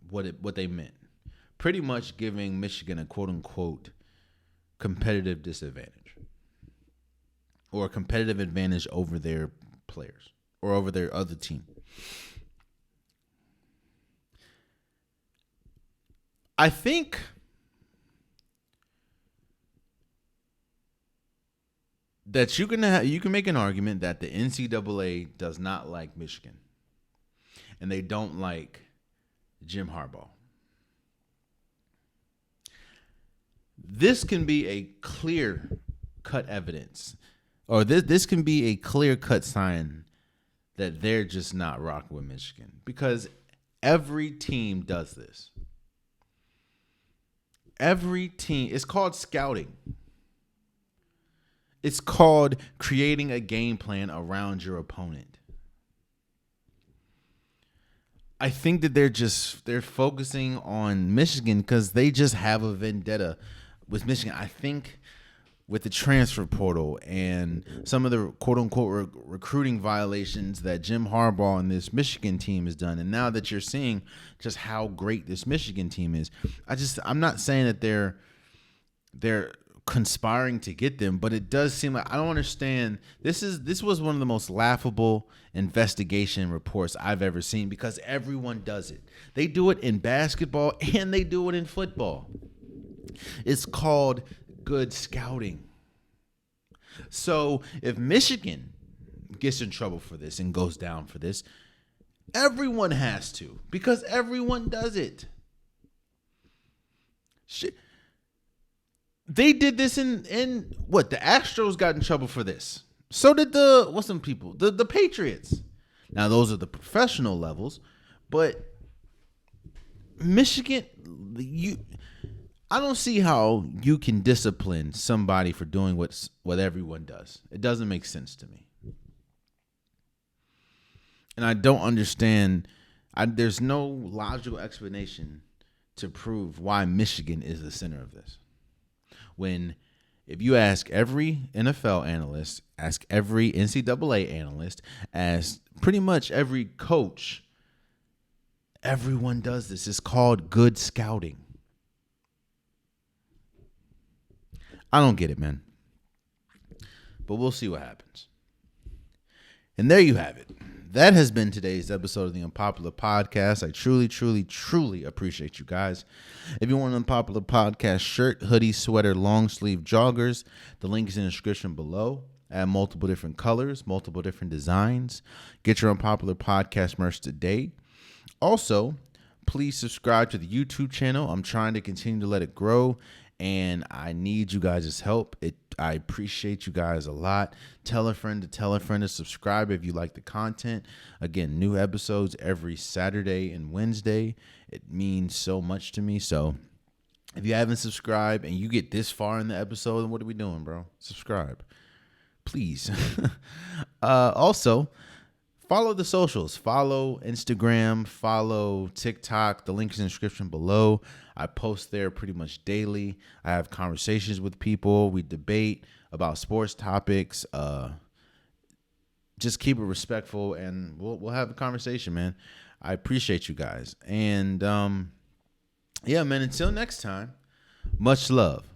what they meant. Pretty much giving Michigan a quote unquote competitive disadvantage or a competitive advantage over their players or over their other team. I think that you can make an argument that the NCAA does not like Michigan, and they don't like Jim Harbaugh. This can be a clear-cut evidence, or this can be a clear-cut sign that they're just not rocking with Michigan, because every team does this. Every team, it's called scouting. It's called creating a game plan around your opponent. I think that they're focusing on Michigan because they just have a vendetta with Michigan. I think with the transfer portal and some of the quote unquote recruiting violations that Jim Harbaugh and this Michigan team has done. And now that you're seeing just how great this Michigan team is, I'm not saying that they're conspiring to get them, but it does seem like I don't understand. This was one of the most laughable investigation reports I've ever seen, because everyone does it. They do it in basketball and they do it in football. It's called good scouting. So if Michigan gets in trouble for this and goes down for this, everyone has to, because everyone does it. Shit. They did this in what? The Astros got in trouble for this. So did the Patriots. Now those are the professional levels, but Michigan, I don't see how you can discipline somebody for doing what everyone does. It doesn't make sense to me. And I don't understand. There's no logical explanation to prove why Michigan is the center of this. When if you ask every NFL analyst, ask every NCAA analyst, ask pretty much every coach, everyone does this. It's called good scouting. I don't get it, man. But we'll see what happens. And there you have it. That has been today's episode of the Unpopular Podcast. I truly, truly, truly appreciate you guys. If you want an Unpopular Podcast shirt, hoodie, sweater, long sleeve joggers, the link is in the description below. I have multiple different colors, multiple different designs. Get your Unpopular Podcast merch today. Also, please subscribe to the YouTube channel. I'm trying to continue to let it grow, and I need you guys' help. I appreciate you guys a lot. Tell a friend to subscribe if you like the content. Again, new episodes every Saturday and Wednesday. It means so much to me. So if you haven't subscribed and you get this far in the episode, then what are we doing, bro? Subscribe, please. Also, follow the socials. Follow Instagram. Follow TikTok. The link is in the description below. I post there pretty much daily. I have conversations with people. We debate about sports topics. Just keep it respectful, and we'll have a conversation, man. I appreciate you guys. And yeah, man, until next time, much love.